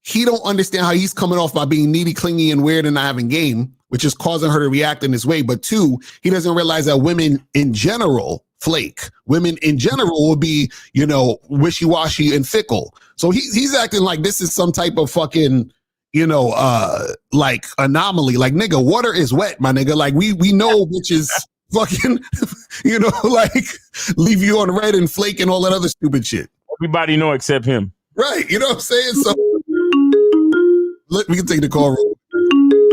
he don't understand how he's coming off by being needy, clingy, and weird and not having game, which is causing her to react in this way. But two, he doesn't realize that women in general flake. Women in general will be, wishy-washy and fickle. So he's acting like this is some type of fucking, like anomaly. Like, nigga, water is wet, my nigga. Like, we know bitches fucking, like leave you on red and flake and all that other stupid shit. Everybody know except him. Right. You know what I'm saying? So look, we can take the call.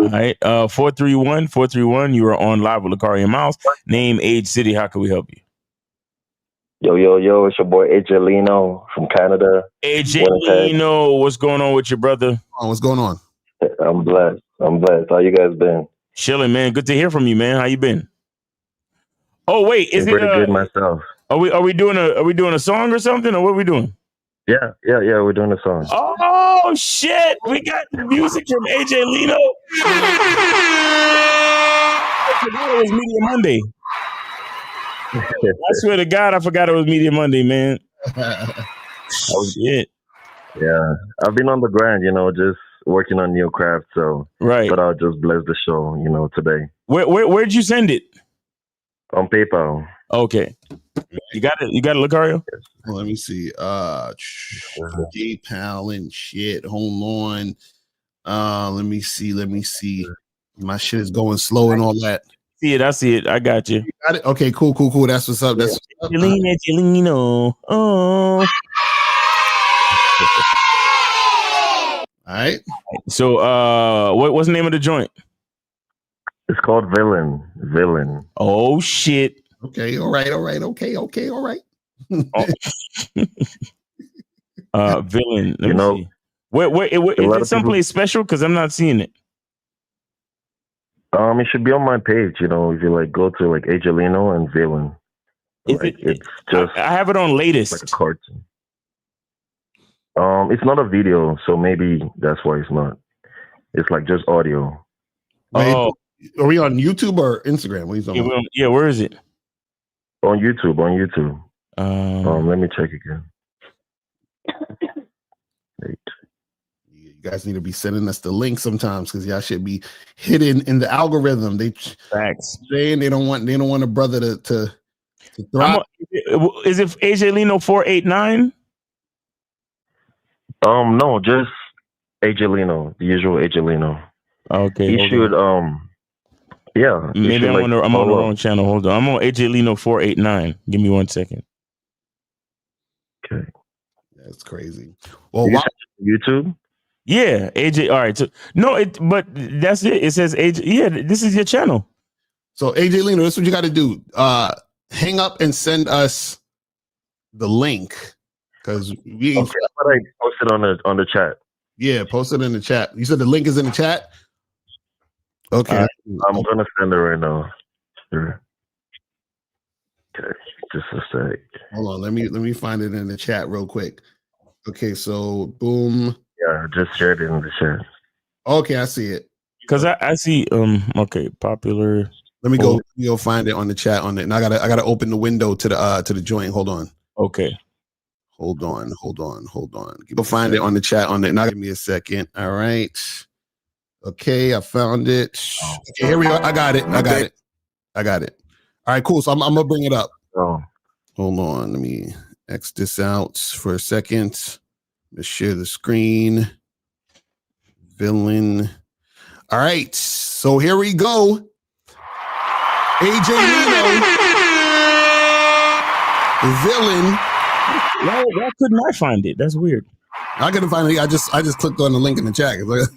All right. 431. You are on live with Lakari and Miles. Name, age, city. How can we help you? Yo, it's your boy AJ Lino from Canada. AJ Lino, what's going on with your brother? What's going on? I'm blessed. How you guys been? Chilling, man. Good to hear from you, man. How you been? Oh, wait, is it pretty good myself? Are we doing a song or something, or what are we doing? Yeah, we're doing a song. Oh shit, we got the music from AJ Lino. I forgot it was Media Monday. I swear to God, I forgot it was Media Monday, man. Shit. Yeah, I've been on the grind, just working on new craft. So right, but I'll just bless the show, today. Where'd you send it? On PayPal. Okay, you got it, Lucario? Well, let me see. PayPal and shit. Hold on. Let me see. My shit is going slow and all that. I see it. I got you. Got it? Okay, cool. That's what's up. That's what's up. Angelino. Oh. All right. So, what's the name of the joint? It's called Villain. Oh shit. Okay. All right. Okay. All right. Villain. Let me see. Wait, is it someplace special? Because I'm not seeing it. It should be on my page. If you go to AJ Lino and Villain. It's just. I have it on latest. Like a cartoon. It's not a video, so maybe that's why it's not. It's just audio. Oh, are we on YouTube or Instagram? What are you talking about? Yeah, where is it? On YouTube. Let me check again. Wait. You guys need to be sending us the link sometimes because y'all should be hidden in the algorithm. Facts. Saying they don't want a brother to thrive. Is it AJ Lino 489? No, just AJ Lino, the usual AJ Lino. Okay. He should yeah. Maybe I'm on the wrong channel. Hold on. I'm on AJ Lino 489. Give me 1 second. Okay. That's crazy. Well, YouTube? Yeah, AJ. All right. So, no, but that's it. It says AJ. Yeah, this is your channel. So AJ Lino, that's what you got to do. Hang up and send us the link because we. Okay, I posted on the chat. Yeah, post it in the chat. You said the link is in the chat. Okay, I'm gonna send it right now. Sure. Okay, just a sec. Hold on, let me find it in the chat real quick. Okay, so boom. Yeah, I just shared it in the chat. Okay, I see it. Cause I see okay, popular. Let me go find it on the chat on it. And I gotta open the window to the joint. Hold on. Okay. Hold on. Go find it on the chat on it. Now give me a second. All right. Okay, I found it. Okay, here we go. I got it. All right, cool. So I'm gonna bring it up. Oh. Hold on. Let me X this out for a second. Let's share the screen. Villain. All right. So here we go. AJ Lino. Villain. Why couldn't I find it? That's weird. I couldn't find it. I just clicked on the link in the chat. All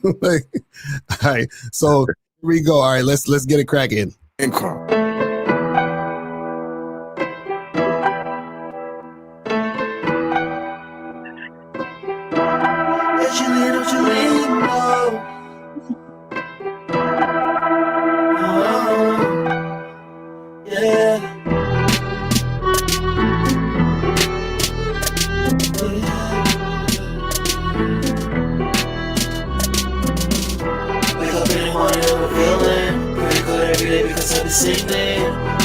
right. So here we go. All right, let's get it cracking.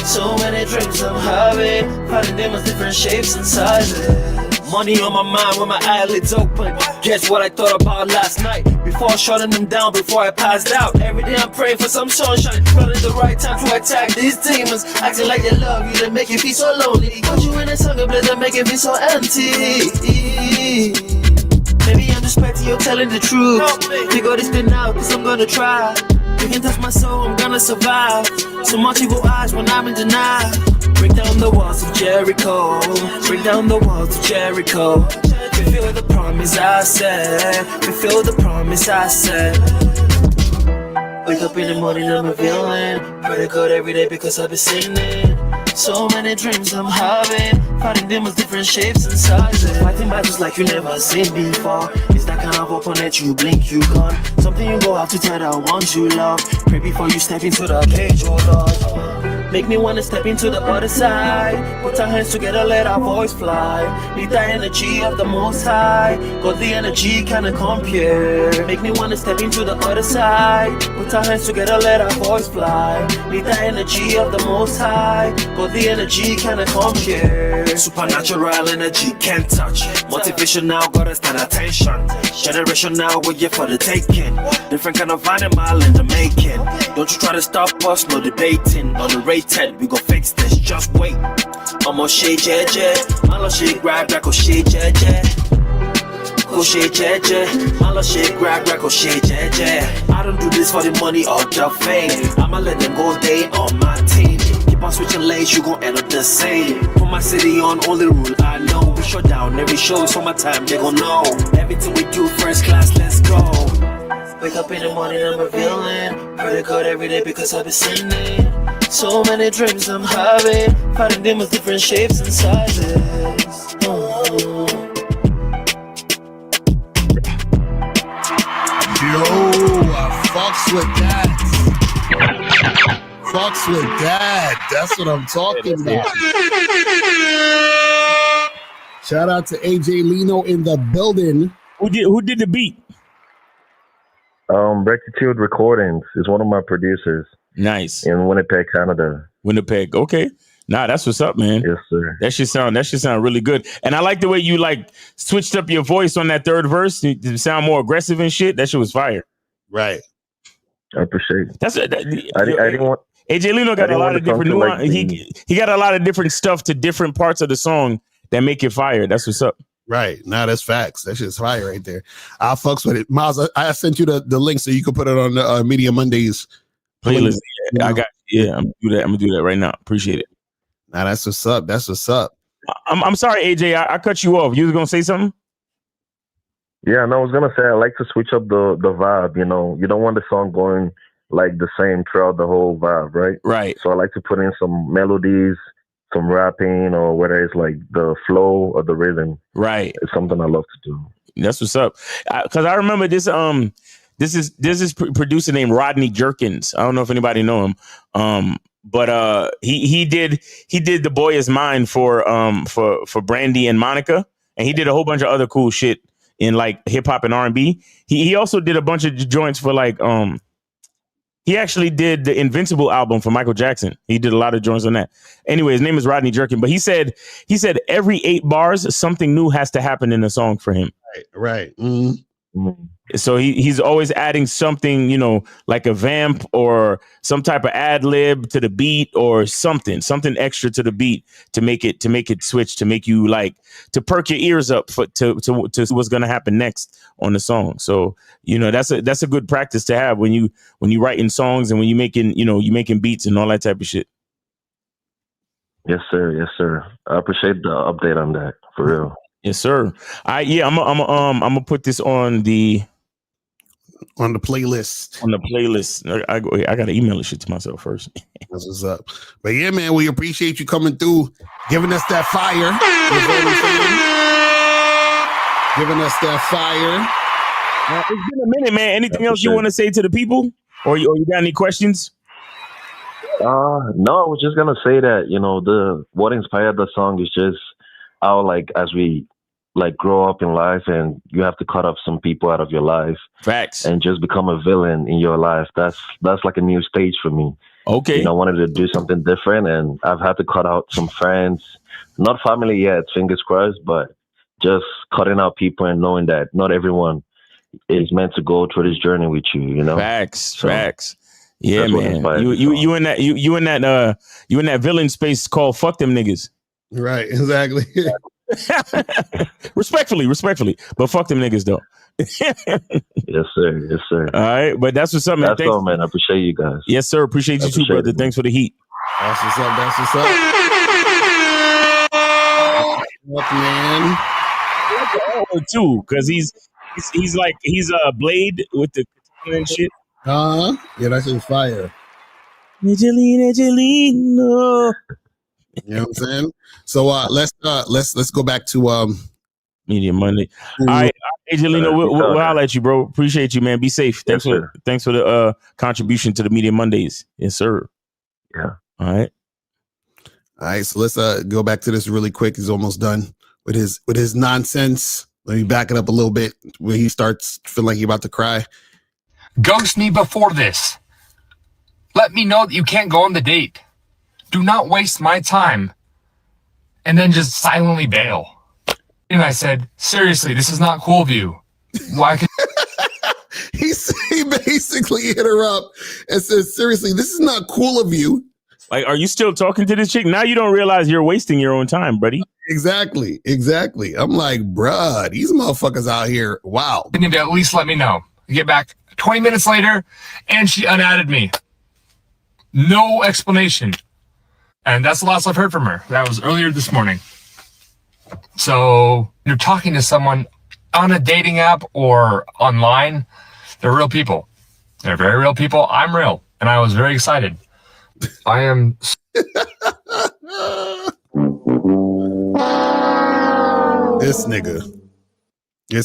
So many dreams I'm having, finding demons different shapes and sizes. Money on my mind when my eyelids open. Guess what I thought about last night? Before shutting them down, before I passed out. Every day I'm praying for some sunshine, running the right time to attack these demons. Acting like they love you, they make you feel so lonely. Put you in a song of blood that make you feel so empty. Maybe I'm just petty, you're telling the truth. We got this thing now, cause I'm gonna try. You can touch my soul, I'm gonna survive. So much evil eyes when I'm in denial. Break down the walls of Jericho. Break down the walls of Jericho. Fulfill the promise I said. Fulfill the promise I said. Wake up in the morning, I'm a villain. Pray to God every day because I've been sinning. So many dreams I'm having, fighting demons, different shapes and sizes. Fighting battles like you never seen before. It's that kind of opponent, you blink, you gone. Something you go out to tell the ones you love. Pray before you step into the cage, oh Lord. Make me wanna step into the other side. Put our hands together, let our voice fly. Need the energy of the Most High. Got the energy, cannot compare. Make me wanna step into the other side. Put our hands together, let our voice fly. Need the energy of the Most High. Got the energy, cannot compare. Supernatural energy, can't touch. Motivation now, gotta stand attention. Generation now, we're here for the taking. Different kind of animal in the making. Don't you try to stop us, no debating. Underrated, we gon' fix this, just wait. Almost shade, jeje. Malo shade, grab, grab, shade, jeje. Go shade, jeje. Malo shade, grab, grab, shade, jeje. I don't do this for the money or the fame. I'ma let them go, they on my team. Keep on switching lanes, you gon' end up the same. Put my city on, only rule I know. We shut down every show, so my time, they gon' know. Everything we do, first class, let's go. Wake up in the morning, I'm a villain. Pray to God every day because I've been sinning. So many dreams I'm having, fighting demons, different shapes and sizes. Yo, I fucks with that. Fucks with that. That's what I'm talking about. Shout out to AJ Lino in the building. Who did the beat? Rectitude Recordings is one of my producers. Nice. In Winnipeg, Canada. Winnipeg. Okay. Nah, that's what's up, man. Yes, sir. That should sound really good. And I like the way you like switched up your voice on that third verse to sound more aggressive and shit. That shit was fire. Right. I appreciate it. That's I didn't want AJ Lino got a lot of different nuance. He got a lot of different stuff to different parts of the song that make it fire. That's what's up. Right. Nah, that's facts. That shit's fire right there. I fucks with it. Miles, I sent you the link so you can put it on the Media Mondays playlist. I got I'm gonna do that right now. Appreciate it. Nah, that's what's up. That's what's up. I'm sorry, AJ. I cut you off. You was gonna say something? Yeah, no, I was gonna say I like to switch up the vibe. You know, you don't want the song going like the same throughout the whole vibe, right? Right. So I like to put in some melodies, some rapping, or whether it's like the flow or the rhythm. Right. It's something I love to do. That's what's up. Because I remember this. This is producer named Rodney Jerkins. I don't know if anybody know him. But he did The Boy Is Mine for Brandy and Monica, and he did a whole bunch of other cool shit in like hip hop and R&B. He also did a bunch of joints for like he actually did the Invincible album for Michael Jackson. He did a lot of joints on that. Anyway, his name is Rodney Jerkin, but he said every 8 bars something new has to happen in the song for him. Right. Mm-hmm. So he's always adding something, you know, like a vamp or some type of ad lib to the beat or something extra to the beat to make it switch, to make you like to perk your ears up to what's gonna happen next on the song. So you know that's a good practice to have when you writing songs and when you making beats and all that type of shit. Yes, sir. Yes, sir. I appreciate the update on that for real. Yes, sir. I'm gonna put this on the playlist. On the playlist. I gotta email this shit to myself first. That's what's up. But yeah, man, we appreciate you coming through, giving us that fire. Giving us that fire. It's been a minute, man. Anything else you want to say to the people, or you got any questions? No, I was just gonna say that what inspired the song is just how as we grow up in life and you have to cut off some people out of your life. Facts. And just become a villain in your life. That's like a new stage for me. Okay. I wanted to do something different and I've had to cut out some friends, not family yet, fingers crossed, but just cutting out people and knowing that not everyone is meant to go through this journey with you, Facts. Yeah, man. You in that villain space called fuck them niggas. Right, exactly. Respectfully, but fuck them niggas though. Yes, sir. All right, but that's what's up, man. That's all, man. I appreciate you guys. Yes, sir. Appreciate you too, brother. Thanks for the heat. That's what's up. What, man? Too, because he's like Blade with the katana and shit. Yeah, that's just fire. Angelina. You know what I'm saying? So let's go back to Media Monday. All right, Angelina, we'll holler at you, bro. Appreciate you, man. Be safe. Thanks for the contribution to the Media Mondays. Yes, sir. Yeah. All right. So let's go back to this really quick. He's almost done with his nonsense. Let me back it up a little bit where he starts feeling like he's about to cry. Ghost me before this. Let me know that you can't go on the date. Do not waste my time. And then just silently bail. And I said, seriously, this is not cool of you. Why could he basically hit her up and says, seriously, this is not cool of you. Like, are you still talking to this chick? Now you don't realize you're wasting your own time, buddy. Exactly. I'm like, bruh, these motherfuckers out here. Wow. You need to at least let me know. I get back 20 minutes later, and she unadded me. No explanation. And that's the last I've heard from her. That was earlier this morning. So you're talking to someone on a dating app or online. They're real people. They're very real people. I'm real. And I was very excited. I am. This nigga. He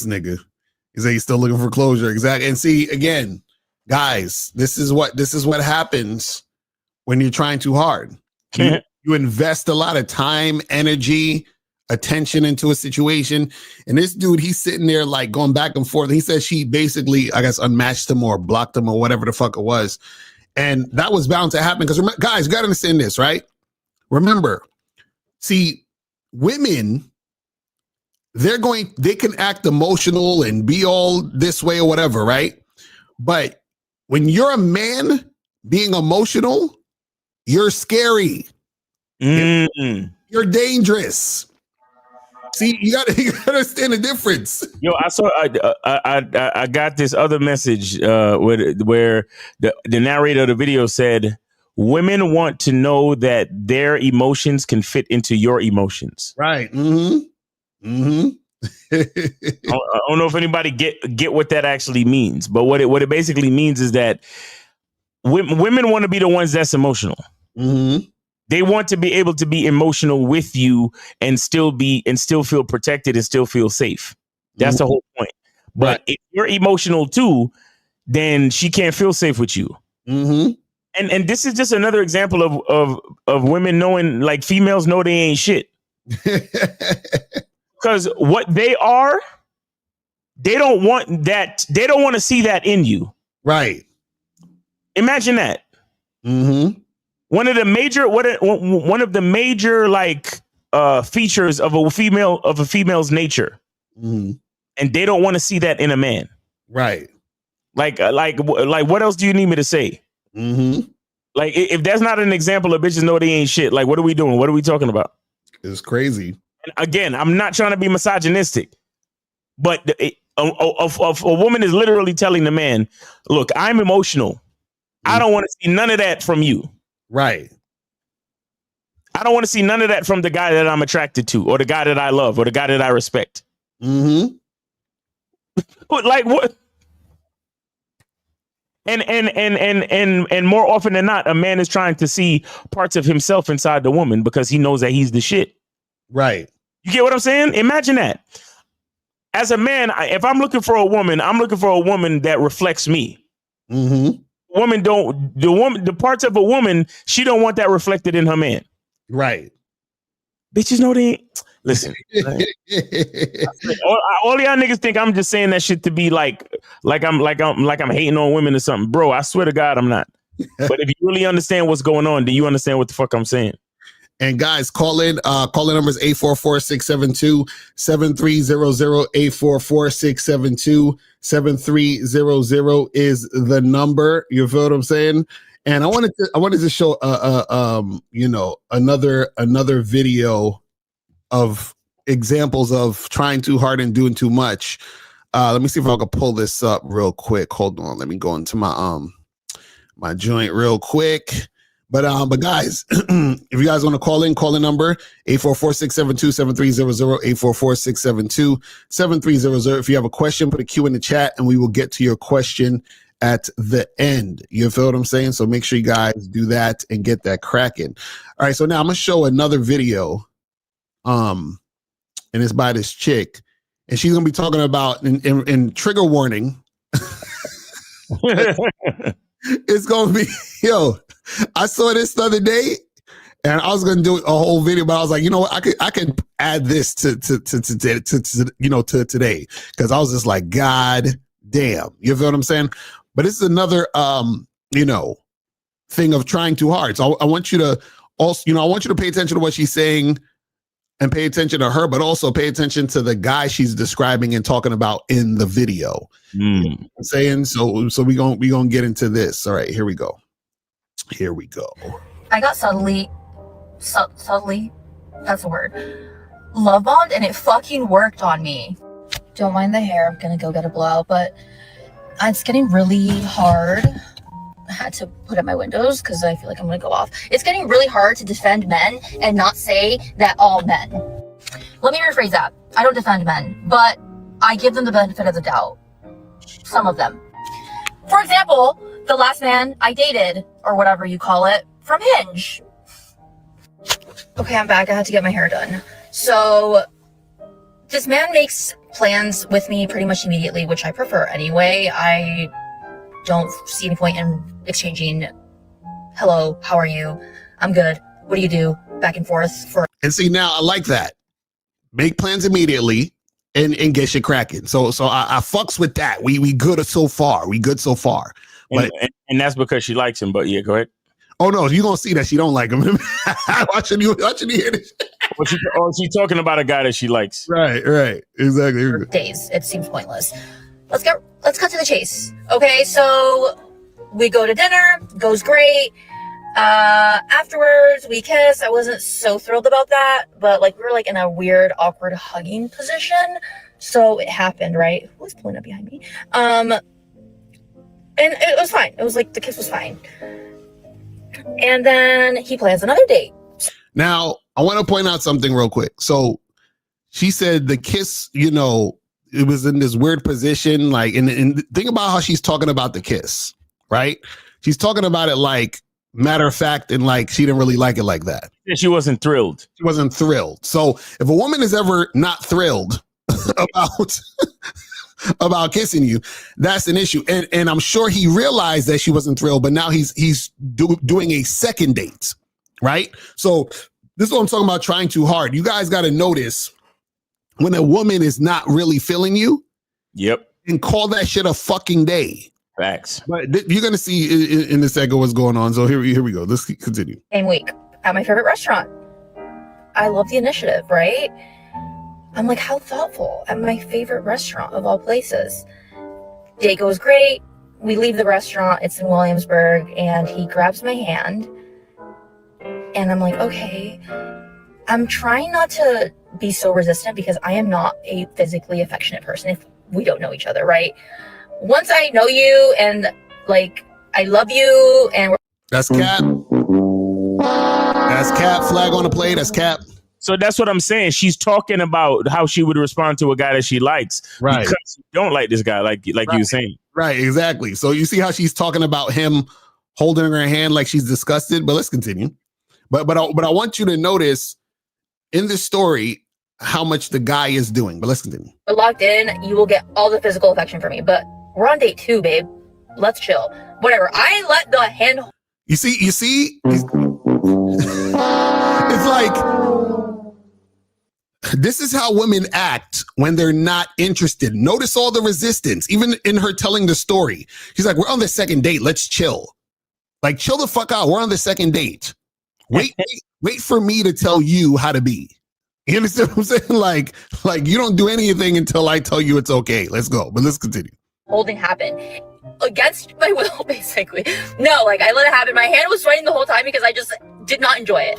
said he's still looking for closure. Exactly. And see, again, guys, this is what happens when you're trying too hard. You invest a lot of time, energy, attention into a situation. And this dude, he's sitting there like going back and forth. He says she basically, I guess, unmatched him or blocked him or whatever the fuck it was. And that was bound to happen because, guys, you got to understand this, right? Remember, see, women, they can act emotional and be all this way or whatever, right? But when you're a man being emotional, you're scary. You're dangerous. See, you got to understand the difference. Yo, I got this other message where the narrator of the video said, women want to know that their emotions can fit into your emotions. Right. I don't know if anybody get what that actually means, but what it basically means is that women want to be the ones that's emotional. They want to be able to be emotional with you and still feel protected and still feel safe. That's the whole point. But if you're emotional too, then she can't feel safe with you. And this is just another example of women knowing, like, females know they ain't shit. Because what they are, they don't want that. They don't want to see that in you. Right. Imagine that. One of the major like features of a female's nature, and they don't want to see that in a man. Right. Like what else do you need me to say? Like, if that's not an example of bitches know they ain't shit, like, what are we doing? What are we talking about? It's crazy. And again, I'm not trying to be misogynistic, but a woman is literally telling the man, look, I'm emotional. I don't want to see none of that from you. Right. I don't want to see none of that from the guy that I'm attracted to, or the guy that I love, or the guy that I respect. But like, what? And more often than not, a man is trying to see parts of himself inside the woman because he knows that he's the shit. Right. You get what I'm saying? Imagine that. As a man, if I'm looking for a woman, I'm looking for a woman that reflects me. The parts of a woman, she don't want that reflected in her man. Right. Bitches know they ain't. Listen. all y'all niggas think I'm just saying that shit to be like I'm hating on women or something. Bro, I swear to God, I'm not. But if you really understand what's going on, then you understand what the fuck I'm saying. And guys, call in. Call-in number is 844-672-7300. 844-672-7300 is the number. You feel what I'm saying? And I wanted to show another video of examples of trying too hard and doing too much. Let me see if I can pull this up real quick. Hold on. Let me go into my my joint real quick. But guys, if you guys want to call in number 844-672-7300, 844-672-7300. If you have a question, put a Q in the chat and we will get to your question at the end. You feel what I'm saying? So make sure you guys do that and get that cracking. All right, so now I'm gonna show another video. And it's by this chick, and she's gonna be talking about in trigger warning. It's gonna be, yo, I saw this the other day and I was gonna do a whole video, but I was like, you know what, I could add this to today, because I was just like, God damn, you feel what I'm saying? But this is another thing of trying too hard. So I want you to also, I want you to pay attention to what she's saying and pay attention to her, but also pay attention to the guy she's describing and talking about in the video. You know what I'm saying? So we gonna get into this. All right, here we go. I got subtly, that's a word, love bombed, and it fucking worked on me. Don't mind the hair, I'm gonna go get a blowout, but it's getting really hard. I had to put up my windows because I feel like I'm gonna go off. It's getting really hard to defend men and not say that all men. Let me rephrase that. I don't defend men, but I give them the benefit of the doubt. Some of them. For example, the last man I dated, or whatever you call it, from Hinge. Okay, I'm back. I had to get my hair done. So this man makes plans with me pretty much immediately, which I prefer anyway. I don't see any point in exchanging, hello, how are you? I'm good. What do you do? Back and forth for. And see, now I like that. Make plans immediately and get shit cracking. So I fucks with that. We good so far. But and that's because she likes him. But yeah, go ahead. Oh no, you're gonna see that she don't like him. watching you hear this. She's talking about a guy that she likes. Right, exactly. Days. It seems pointless. Let's cut to the chase. Okay, so we go to dinner, goes great. Afterwards we kiss. I wasn't so thrilled about that, but like we were like in a weird, awkward hugging position. So it happened, right? Who's pulling up behind me? And it was fine. It was like the kiss was fine. And then he plans another date. Now, I want to point out something real quick. So she said the kiss, it was in this weird position. Like, and think about how she's talking about the kiss, right? She's talking about it like matter of fact, and like she didn't really like it like that. Yeah, she wasn't thrilled. So if a woman is ever not thrilled about kissing you, that's an issue. And I'm sure he realized that she wasn't thrilled, but now he's doing a second date, right? So this is what I'm talking about, trying too hard. You guys got to notice when a woman is not really feeling you. Yep. And call that shit a fucking day. Facts. But you're going to see in this second what's going on. So here we go. Let's continue. Same week at my favorite restaurant. I love the initiative, right? I'm like, how thoughtful, at my favorite restaurant of all places. Day goes great. We leave the restaurant. It's in Williamsburg, and he grabs my hand. And I'm like, okay. I'm trying not to be so resistant because I am not a physically affectionate person if we don't know each other, right? Once I know you and like I love you and that's cap. That's cap. Flag on the play. That's cap. So that's what I'm saying. She's talking about how she would respond to a guy that she likes, right? Because you don't like this guy, like you were saying, right? Exactly. So you see how she's talking about him holding her hand like she's disgusted. But let's continue. But I want you to notice in this story how much the guy is doing. But let's continue. We're locked in. You will get all the physical affection from me, but we're on date 2, babe. Let's chill. Whatever. I let the hand. You see. It's like. This is how women act when they're not interested. Notice all the resistance, even in her telling the story. She's like, we're on the second date. Let's chill. Like, chill the fuck out. We're on the second date. Wait for me to tell you how to be. You understand what I'm saying? Like you don't do anything until I tell you it's okay. Let's go. But let's continue. Holding happened against my will, basically. No, like I let it happen. My hand was sweating the whole time because I just did not enjoy it.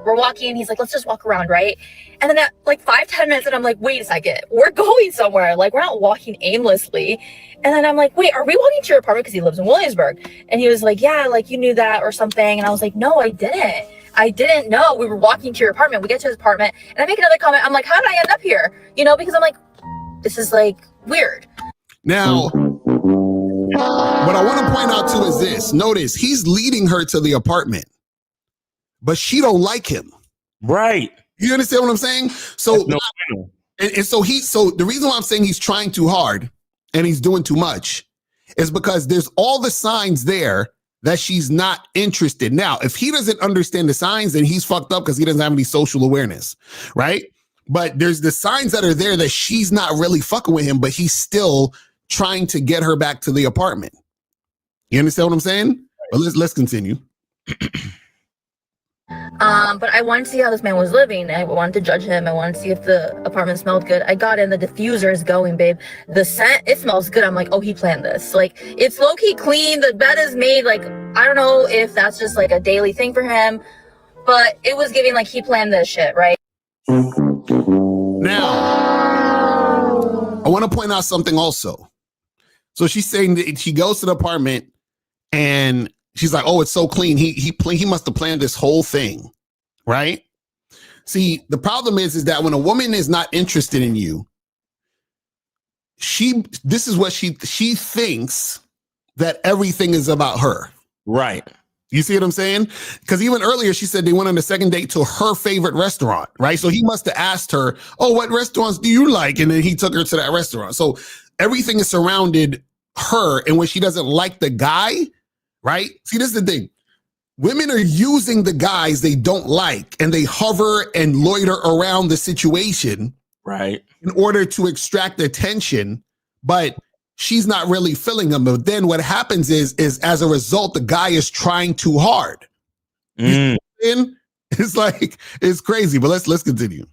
we're walking, he's like, let's just walk around, right? And then at like 5-10 minutes, and I'm like, wait a second, we're going somewhere. Like, we're not walking aimlessly. And then I'm like, wait, are we walking to your apartment? Because he lives in Williamsburg. And he was like, yeah, like you knew that or something. And I was like, no, I didn't. I didn't know we were walking to your apartment. We get to his apartment and I make another comment. I'm like, how did I end up here? You know, because I'm like, this is like weird. Now, what I want to point out too is this. Notice he's leading her to the apartment, but she don't like him. Right. You understand what I'm saying? So, so the reason why I'm saying he's trying too hard and he's doing too much is because there's all the signs there that she's not interested. Now, if he doesn't understand the signs, then he's fucked up because he doesn't have any social awareness, right? But there's the signs that are there that she's not really fucking with him, but he's still trying to get her back to the apartment. You understand what I'm saying? But let's continue. But I wanted to see how this man was living. I wanted to judge him. I wanted to see if the apartment smelled good. I got in, the diffuser is going, babe. The scent, it smells good. I'm like, oh, he planned this. Like, it's low-key clean. The bed is made. Like, I don't know if that's just like a daily thing for him, but it was giving like he planned this shit, right? Now, I want to point out something also. So she's saying that she goes to the apartment and she's like, oh, it's so clean. He must have planned this whole thing, right? See, the problem is that when a woman is not interested in you, this is what she thinks that everything is about her. Right. You see what I'm saying? Because even earlier she said they went on the second date to her favorite restaurant, right? So he must have asked her, oh, what restaurants do you like? And then he took her to that restaurant. So everything is surrounded her. And when she doesn't like the guy, right? See, this is the thing. Women are using the guys they don't like and they hover and loiter around the situation. Right. In order to extract attention, but she's not really feeling them. But then what happens is as a result, the guy is trying too hard. It's like, it's crazy, but let's continue.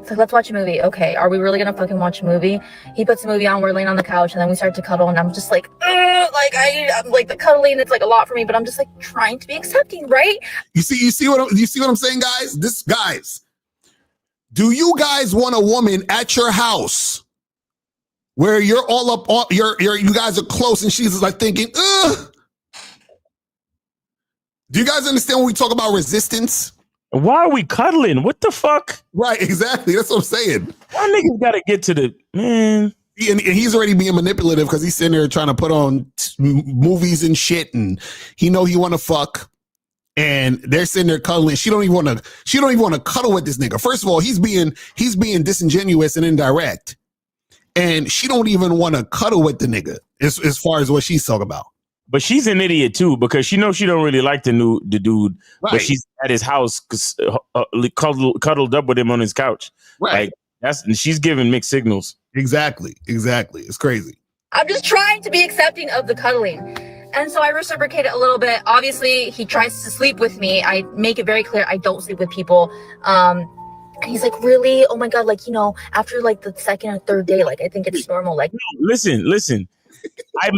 So let's watch a movie. Okay, are we really gonna fucking watch a movie? He puts the movie on, we're laying on the couch, and then we start to cuddle, and I'm just like, I'm like the cuddling, it's like a lot for me, but I'm just like trying to be accepting, right? You see what I'm saying, guys? Guys, do you guys want a woman at your house where you're all up on you guys are close and she's like thinking, ugh? Do you guys understand when we talk about resistance? Why are we cuddling? What the fuck? Right, exactly. That's what I'm saying. Why niggas gotta get to the man? And he's already being manipulative because he's sitting there trying to put on movies and shit, and he want to fuck, and they're sitting there cuddling. She don't even want to cuddle with this nigga. First of all, he's being disingenuous and indirect, and she don't even want to cuddle with the nigga as far as what she's talking about. But she's an idiot too because she knows she don't really like the dude, right. But she's at his house cuddled up with him on his couch. Right. Like she's giving mixed signals. Exactly. It's crazy. I'm just trying to be accepting of the cuddling. And so I reciprocate it a little bit. Obviously, he tries to sleep with me. I make it very clear I don't sleep with people. And he's like, really? Oh my God, like, after like the second or third day, like I think it's normal. Like, listen.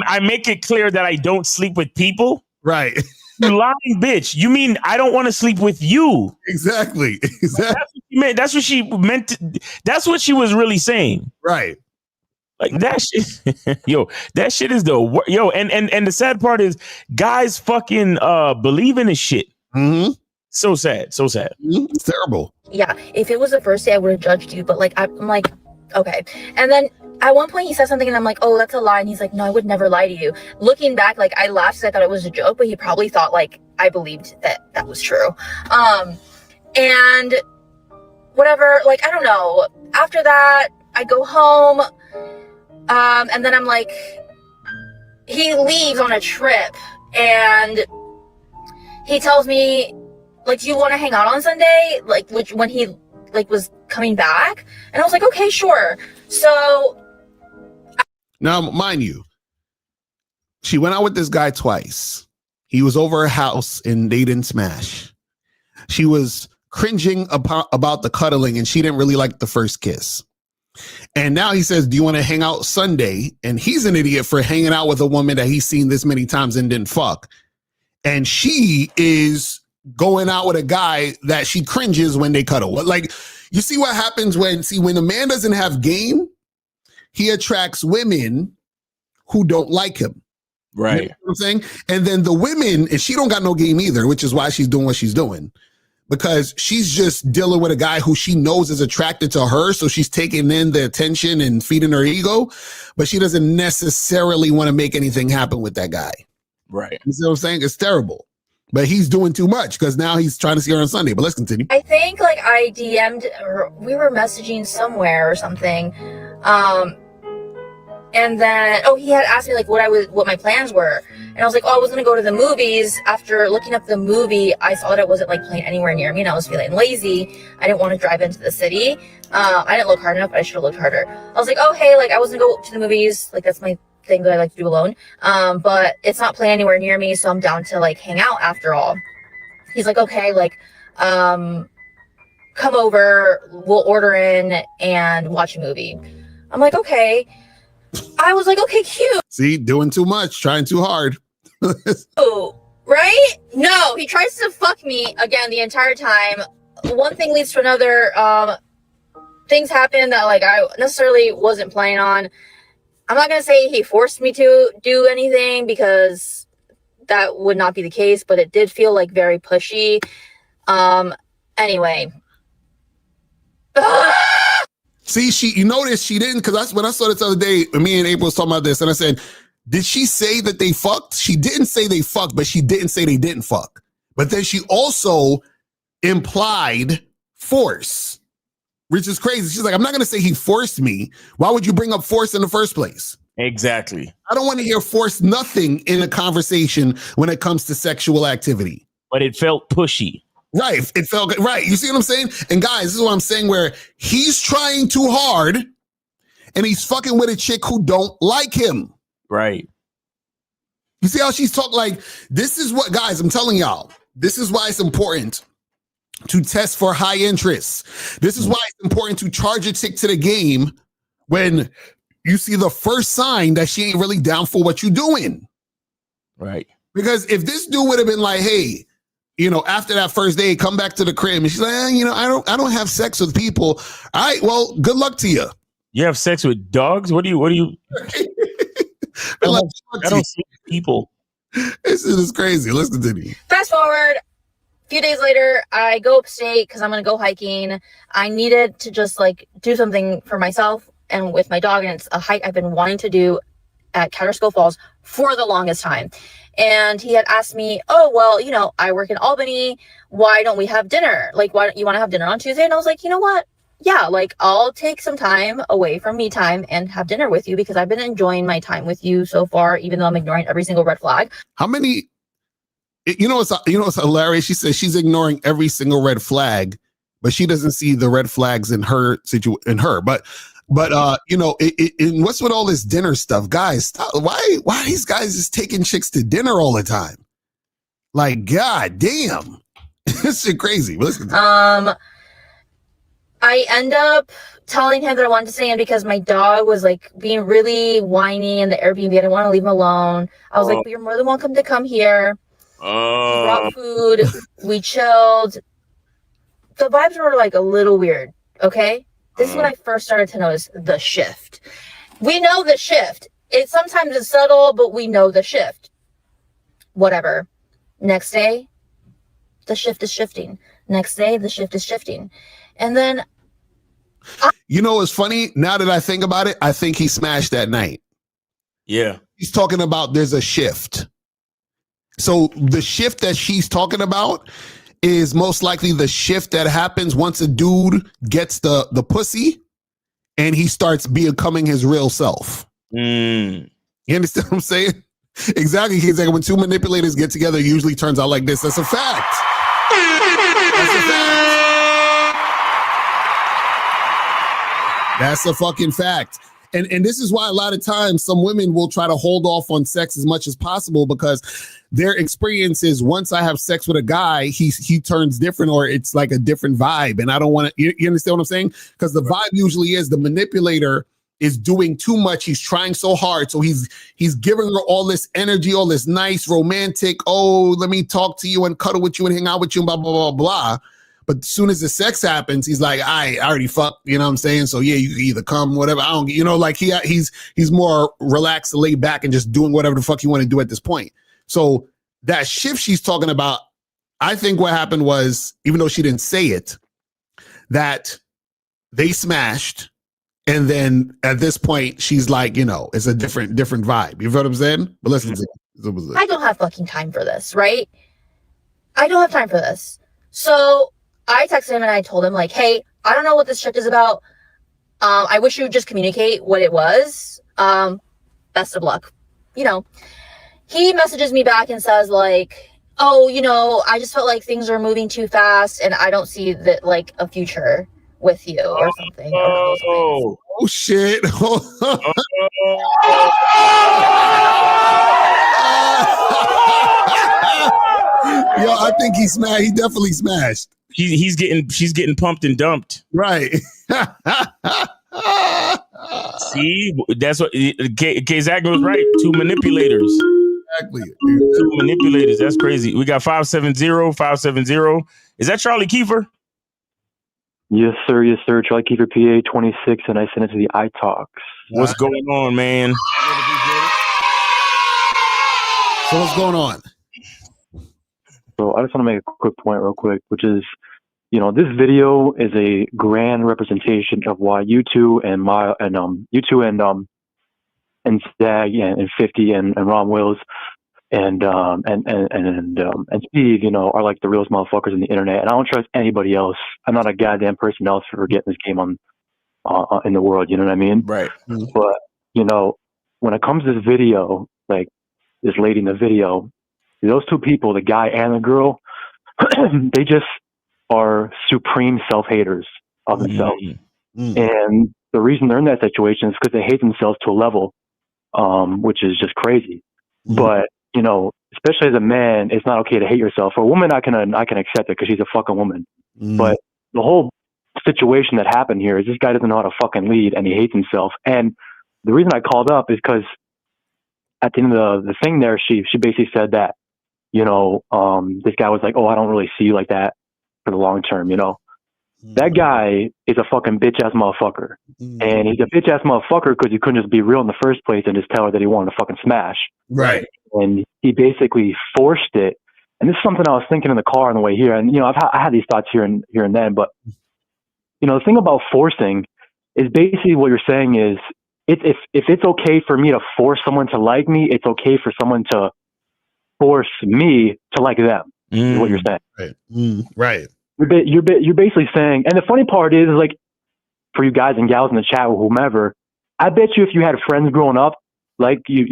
I make it clear that I don't sleep with people. Right. You lying bitch. You mean I don't want to sleep with you? Exactly. That's what she meant. That's what she was really saying. Right. Like that shit. Yo, that shit is and the sad part is guys fucking believe in this shit. Mm-hmm. So sad. It's terrible. Yeah. If it was the first day, I would have judged you. But like, I'm like, okay. And then at one point he said something and I'm like, oh, that's a lie. And he's like, no, I would never lie to you. Looking back, like I laughed because I thought it was a joke, but he probably thought like I believed that was true. And whatever, like, I don't know. After that, I go home. And then I'm like, he leaves on a trip and he tells me, like, do you want to hang out on Sunday? Like, when he like was coming back. And I was like, okay, sure. So now, mind you, she went out with this guy twice. He was over her house and they didn't smash. She was cringing about the cuddling and she didn't really like the first kiss. And now he says, do you want to hang out Sunday? And he's an idiot for hanging out with a woman that he's seen this many times and didn't fuck. And she is going out with a guy that she cringes when they cuddle. Like, you see what happens when a man doesn't have game, he attracts women who don't like him. Right. You know what I'm saying? And then the women, and she don't got no game either, which is why she's doing what she's doing. Because she's just dealing with a guy who she knows is attracted to her. So she's taking in the attention and feeding her ego, but she doesn't necessarily want to make anything happen with that guy. Right. You see what I'm saying? It's terrible. But he's doing too much because now he's trying to see her on Sunday. But let's continue. I think like I DM'd or we were messaging somewhere or something. And then, he had asked me like what my plans were. And I was like, I was going to go to the movies. After looking up the movie, I saw that it wasn't like playing anywhere near me and I was feeling lazy. I didn't want to drive into the city. I didn't look hard enough, but I should have looked harder. I was like, hey, like I was going to go to the movies. Like that's my thing that I like to do alone. But it's not playing anywhere near me. So I'm down to like hang out after all. He's like, okay, like, come over, we'll order in and watch a movie. I'm like, okay. I was like, okay, cute. See, doing too much, trying too hard. Oh, right? No, he tries to fuck me again the entire time. One thing leads to another. Things happen that like I necessarily wasn't planning on. I'm not gonna say he forced me to do anything because that would not be the case, but it did feel like very pushy. Anyway. See, you noticed she didn't, because when I saw this other day, me and April was talking about this, and I said, did she say that they fucked? She didn't say they fucked, but she didn't say they didn't fuck. But then she also implied force, which is crazy. She's like, I'm not going to say he forced me. Why would you bring up force in the first place? Exactly. I don't want to hear force nothing in a conversation when it comes to sexual activity. But it felt pushy. Right. It felt good. Right. You see what I'm saying? And guys, this is what I'm saying, where he's trying too hard and he's fucking with a chick who don't like him. Right. You see how she's talking? Like, this is what, guys, I'm telling y'all, this is why it's important to test for high interest. This is why it's important to charge a chick to the game when you see the first sign that she ain't really down for what you're doing. Right. Because if this dude would have been like, hey, after that first day, come back to the crib, and she's like, I don't have sex with people. All right, well, good luck to you. You have sex with dogs? What do you? I don't see people. This is crazy. Let's continue. Fast forward. A few days later, I go upstate because I'm going to go hiking. I needed to just like do something for myself and with my dog. And it's a hike I've been wanting to do at Katusko Falls for the longest time. And he had asked me, I work in Albany. Why don't we have dinner? Like, why don't you want to have dinner on Tuesday? And I was like, you know what? Yeah, like I'll take some time away from me time and have dinner with you because I've been enjoying my time with you so far, even though I'm ignoring every single red flag. How many, it's hilarious. She says she's ignoring every single red flag, but she doesn't see the red flags in her But what's with all this dinner stuff, guys? Stop. Why these guys just taking chicks to dinner all the time? Like, god damn, this shit crazy. Listen. I end up telling him that I wanted to stay in because my dog was like being really whiny in the Airbnb. I didn't want to leave him alone. I was like, but you're more than welcome to come here. We brought food. We chilled. The vibes were like a little weird. Okay. This is when I first started to notice the shift. We know the shift. It sometimes is subtle, but we know the shift. Whatever. Next day, the shift is shifting. Next day, the shift is shifting. And then... it's funny. Now that I think about it, I think he smashed that night. Yeah. He's talking about there's a shift. So the shift that she's talking about is most likely the shift that happens once a dude gets the pussy and he starts becoming his real self. You understand what I'm saying? Exactly. He's like, when two manipulators get together, it usually turns out like this. That's a fact. That's a fact. That's a fucking fact. And this is why a lot of times some women will try to hold off on sex as much as possible because their experience is once I have sex with a guy, he turns different or it's like a different vibe. And I don't want to, you understand what I'm saying? Because the vibe usually is the manipulator is doing too much. He's trying so hard. So he's giving her all this energy, all this nice romantic, oh, let me talk to you and cuddle with you and hang out with you and blah, blah, blah, blah. But as soon as the sex happens, he's like, I already fucked, you know what I'm saying? So yeah, you can either come, whatever. I don't, you know, like he's more relaxed, laid back, and just doing whatever the fuck you want to do at this point. So that shift she's talking about, I think what happened was, even though she didn't say it, that they smashed. And then at this point, she's like, you know, it's a different vibe. You know what I'm saying? But listen to it. I don't have fucking time for this, right? I don't have time for this. So I texted him and I told him, like, hey, I don't know what this shit is about. I wish you would just communicate what it was. Best of luck. You know, he messages me back and says, like, oh, you know, I just felt like things are moving too fast and I don't see that, like, a future with you or something. Oh shit. Yo, I think he smashed. He definitely smashed. She's getting pumped and dumped. Right. See, that's what Zach was right. Two manipulators. Exactly. Two manipulators. That's crazy. We got 570. Is that Charlie Kiefer? Yes, sir. Yes, sir. Charlie Kiefer, PA 26, and I sent it to the iTalks. What's going on, man? So what's going on? So I just want to make a quick point real quick, which is, you know, this video is a grand representation of why you two and Zag and 50 and Ron Wills and Steve, you know, are like the realest motherfuckers in the internet. And I don't trust anybody else. I'm not a goddamn person else for getting this game on in the world. You know what I mean? Right. But, you know, when it comes to this video, like this lady in the video, those two people, the guy and the girl, they just are supreme self-haters of themselves. And the reason they're in that situation is because they hate themselves to a level, which is just crazy. But, you know, especially as a man, it's not okay to hate yourself. For a woman, I can accept it because she's a fucking woman. But the whole situation that happened here is this guy doesn't know how to fucking lead and he hates himself. And the reason I called up is because at the end of the thing there, she basically said that, you know, this guy was like, oh, I don't really see you like that for the long term, you know. That guy is a fucking bitch ass motherfucker. And he's a bitch ass motherfucker because he couldn't just be real in the first place and just tell her that he wanted to fucking smash. Right. And he basically forced it. And this is something I was thinking in the car on the way here. And, you know, I had these thoughts here and then. But, you know, the thing about forcing is basically what you're saying is if it's okay for me to force someone to like me, it's okay for someone to force me to like them. Is what you're saying. Right. Right. You're basically saying, and the funny part is like, for you guys and gals in the chat or whomever, I bet you if you had friends growing up, like you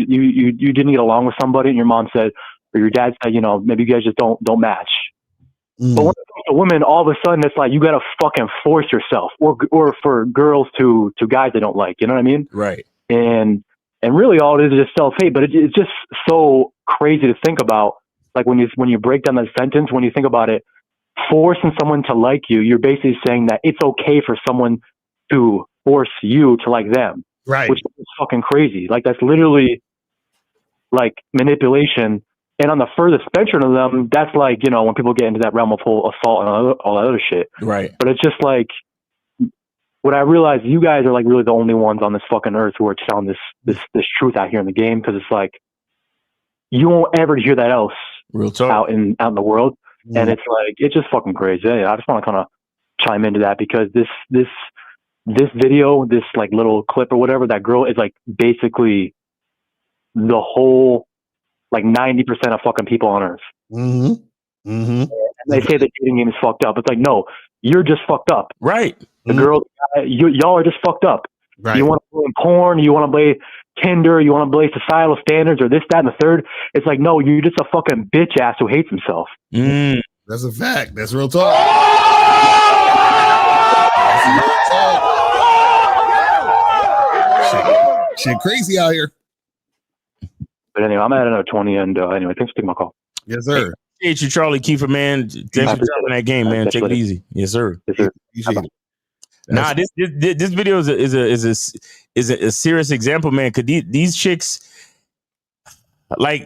didn't get along with somebody and your mom said, or your dad said, you know, maybe you guys just don't match. But when it comes to women, all of a sudden it's like you gotta fucking force yourself, or for girls to guys they don't like, you know what I mean? Right. And really all it is just self-hate, but it's just so crazy to think about. Like when you break down that sentence, when you think about it, forcing someone to like you, you're basically saying that it's okay for someone to force you to like them. Right. Which is fucking crazy. Like that's literally like manipulation. And on the furthest spectrum of them, that's like, you know, when people get into that realm of whole assault and all that other shit. Right. But it's just like, what I realize, you guys are like really the only ones on this fucking earth who are telling this truth out here in the game. Because it's like, you won't ever hear that else real talk out in the world. And it's like, it's just fucking crazy. I just want to kind of chime into that because this video, this like little clip or whatever, that girl is like basically the whole, like 90% of fucking people on earth. And they say the dating game is fucked up. It's like, no, you're just fucked up. Right. The girl, y'all are just fucked up. Right. You want to play porn, you want to play Tinder, you want to play societal standards or this, that, and the third. It's like, no, you're just a fucking bitch ass who hates himself. That's a fact. That's real talk. Shit crazy out here. But anyway, I'm at another 20, and anyway, thanks for taking my call. Yes, sir. Appreciate you, Charlie Kiefer, man. Thanks for dropping that game, man. Take it easy. Yes, sir. Yes, sir. Appreciate it. Nah, this video is a serious example, man. Cause these chicks, like,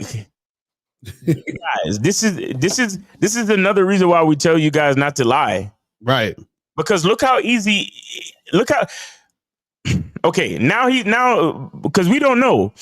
guys, this is another reason why we tell you guys not to lie, right? Because look how easy, okay, now because we don't know,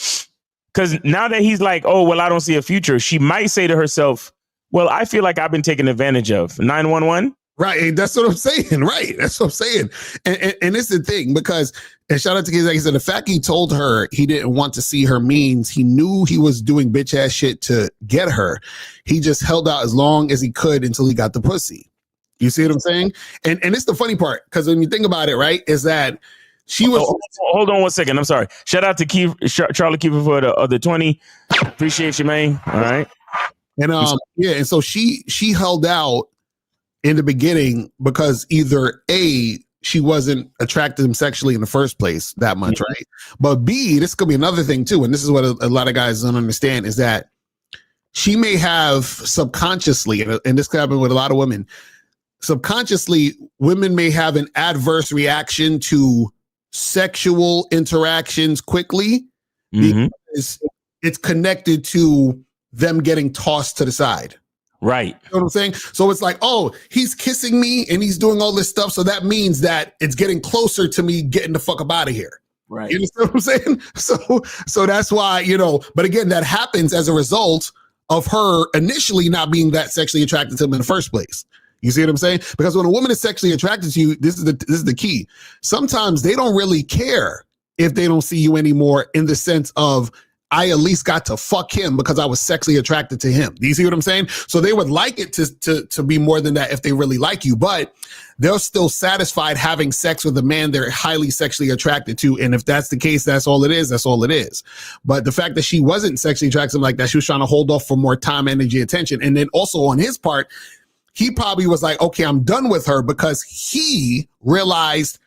because now that he's like, oh well, I don't see a future. She might say to herself, well, I feel like I've been taken advantage of. 911. Right. That's what I'm saying. Right. That's what I'm saying. And it's the thing because, and shout out to Kids, like he said, the fact he told her he didn't want to see her means he knew he was doing bitch ass shit to get her. He just held out as long as he could until he got the pussy. You see what I'm saying? And it's the funny part because when you think about it, right, is that she was. Hold on 1 second. I'm sorry. Shout out to Charlie Keefer for the other 20. Appreciate you, man. All right. And and so she held out in the beginning because either A, she wasn't attracted to him sexually in the first place that much, right? But B, this could be another thing too, and this is what a lot of guys don't understand, is that she may have subconsciously, and this could happen with a lot of women, subconsciously, women may have an adverse reaction to sexual interactions quickly because it's connected to them getting tossed to the side. Right. You know what I'm saying? So it's like, oh, he's kissing me and he's doing all this stuff. So that means that it's getting closer to me getting the fuck up out of here. Right. You understand what I'm saying? So that's why, but again, that happens as a result of her initially not being that sexually attracted to him in the first place. You see what I'm saying? Because when a woman is sexually attracted to you, this is the key. Sometimes they don't really care if they don't see you anymore, in the sense of, I at least got to fuck him because I was sexually attracted to him. Do you see what I'm saying? So they would like it to be more than that if they really like you, but they're still satisfied having sex with a man they're highly sexually attracted to. And if that's the case, that's all it is. That's all it is. But the fact that she wasn't sexually attracted to him like that, she was trying to hold off for more time, energy, attention. And then also on his part, he probably was like, okay, I'm done with her, because he realized,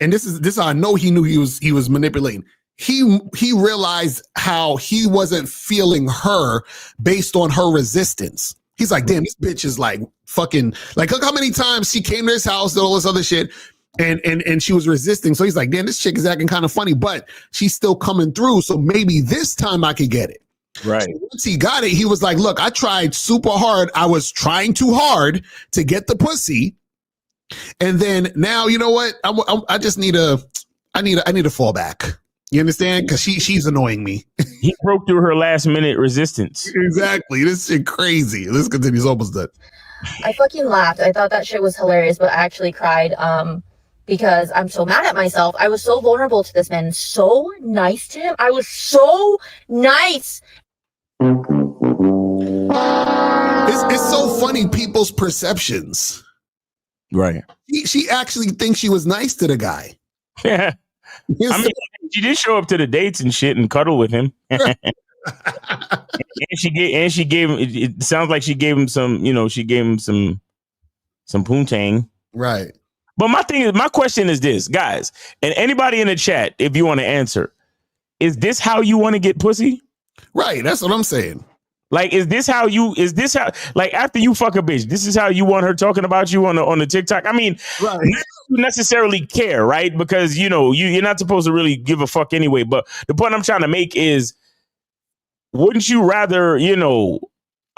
and this is how I know he knew he was manipulating. He realized how he wasn't feeling her based on her resistance. He's like, damn, this bitch is like fucking, like, look how many times she came to his house and all this other shit, and she was resisting. So he's like, damn, this chick is acting kind of funny, but she's still coming through. So maybe this time I could get it. Right. So once he got it, he was like, look, I tried super hard. I was trying too hard to get the pussy. And then now, you know what? I just need to fall back. You understand? Because she's annoying me. He broke through her last minute resistance. Exactly. This shit crazy. This continues, almost done. I fucking laughed. I thought that shit was hilarious, but I actually cried because I'm so mad at myself. I was so vulnerable to this man, so nice to him. I was so nice. It's so funny, people's perceptions. Right. She actually thinks she was nice to the guy. Yeah. I mean, she did show up to the dates and shit and cuddle with him. and she gave him, it sounds like she gave him some, she gave him some poontang. Right. But my question is this, guys, and anybody in the chat, if you want to answer, is this how you want to get pussy? Right. That's what I'm saying. Like, is this how, like, after you fuck a bitch, this is how you want her talking about you on the TikTok? I mean, right. You necessarily care, right? Because, you're not supposed to really give a fuck anyway. But the point I'm trying to make is, wouldn't you rather, a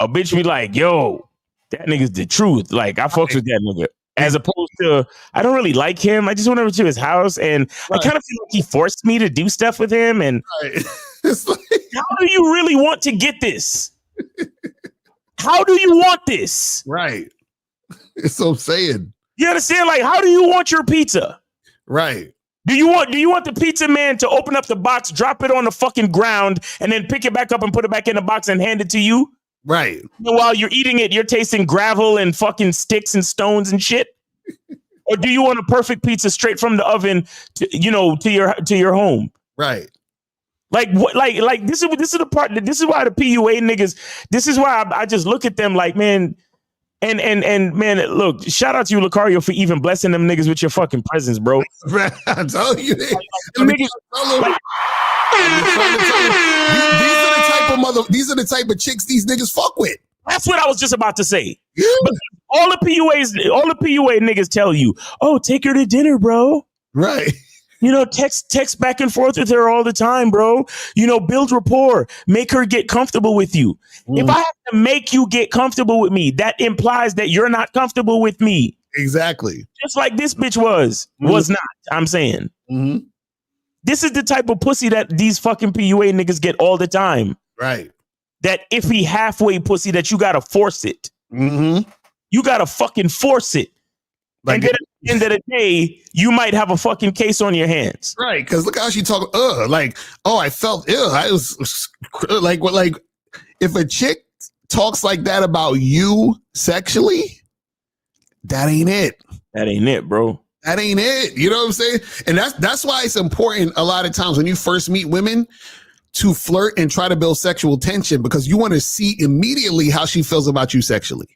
bitch be like, yo, that nigga's the truth. Like, I fucks with that nigga. As opposed to, I don't really like him. I just went over to his house and I kind of feel like he forced me to do stuff with him. And it's like, how do you really want to get this? How do you want this? Right. It's so saying. You understand? Like, how do you want your pizza? Right. Do you want the pizza man to open up the box, drop it on the fucking ground, and then pick it back up and put it back in the box and hand it to you? Right. And while you're eating it, you're tasting gravel and fucking sticks and stones and shit. Or do you want a perfect pizza straight from the oven to your home? Right. Like what? Like this is the part. This is why the PUA niggas. This is why I just look at them like, man. And man, look, shout out to you, Lucario, for even blessing them niggas with your fucking presence, bro. I'm telling you, these are the type of chicks these niggas fuck with. That's what I was just about to say. Yeah. all the PUA niggas tell you, oh, take her to dinner, bro. Right. You know, text back and forth with her all the time, bro. You know, build rapport, make her get comfortable with you. If I have to make you get comfortable with me, that implies that you're not comfortable with me. Exactly. Just like this bitch was not, I'm saying. This is the type of pussy that these fucking PUA niggas get all the time. Right. That iffy halfway pussy that you gotta force it. You gotta fucking force it. Like, and then at the end of the day, you might have a fucking case on your hands. Right. Because look how she talk. Like, oh, I felt ill. I was like, what? Like, if a chick talks like that about you sexually, that ain't it. That ain't it, bro. That ain't it. You know what I'm saying? And that's why it's important a lot of times when you first meet women to flirt and try to build sexual tension, because you want to see immediately how she feels about you sexually.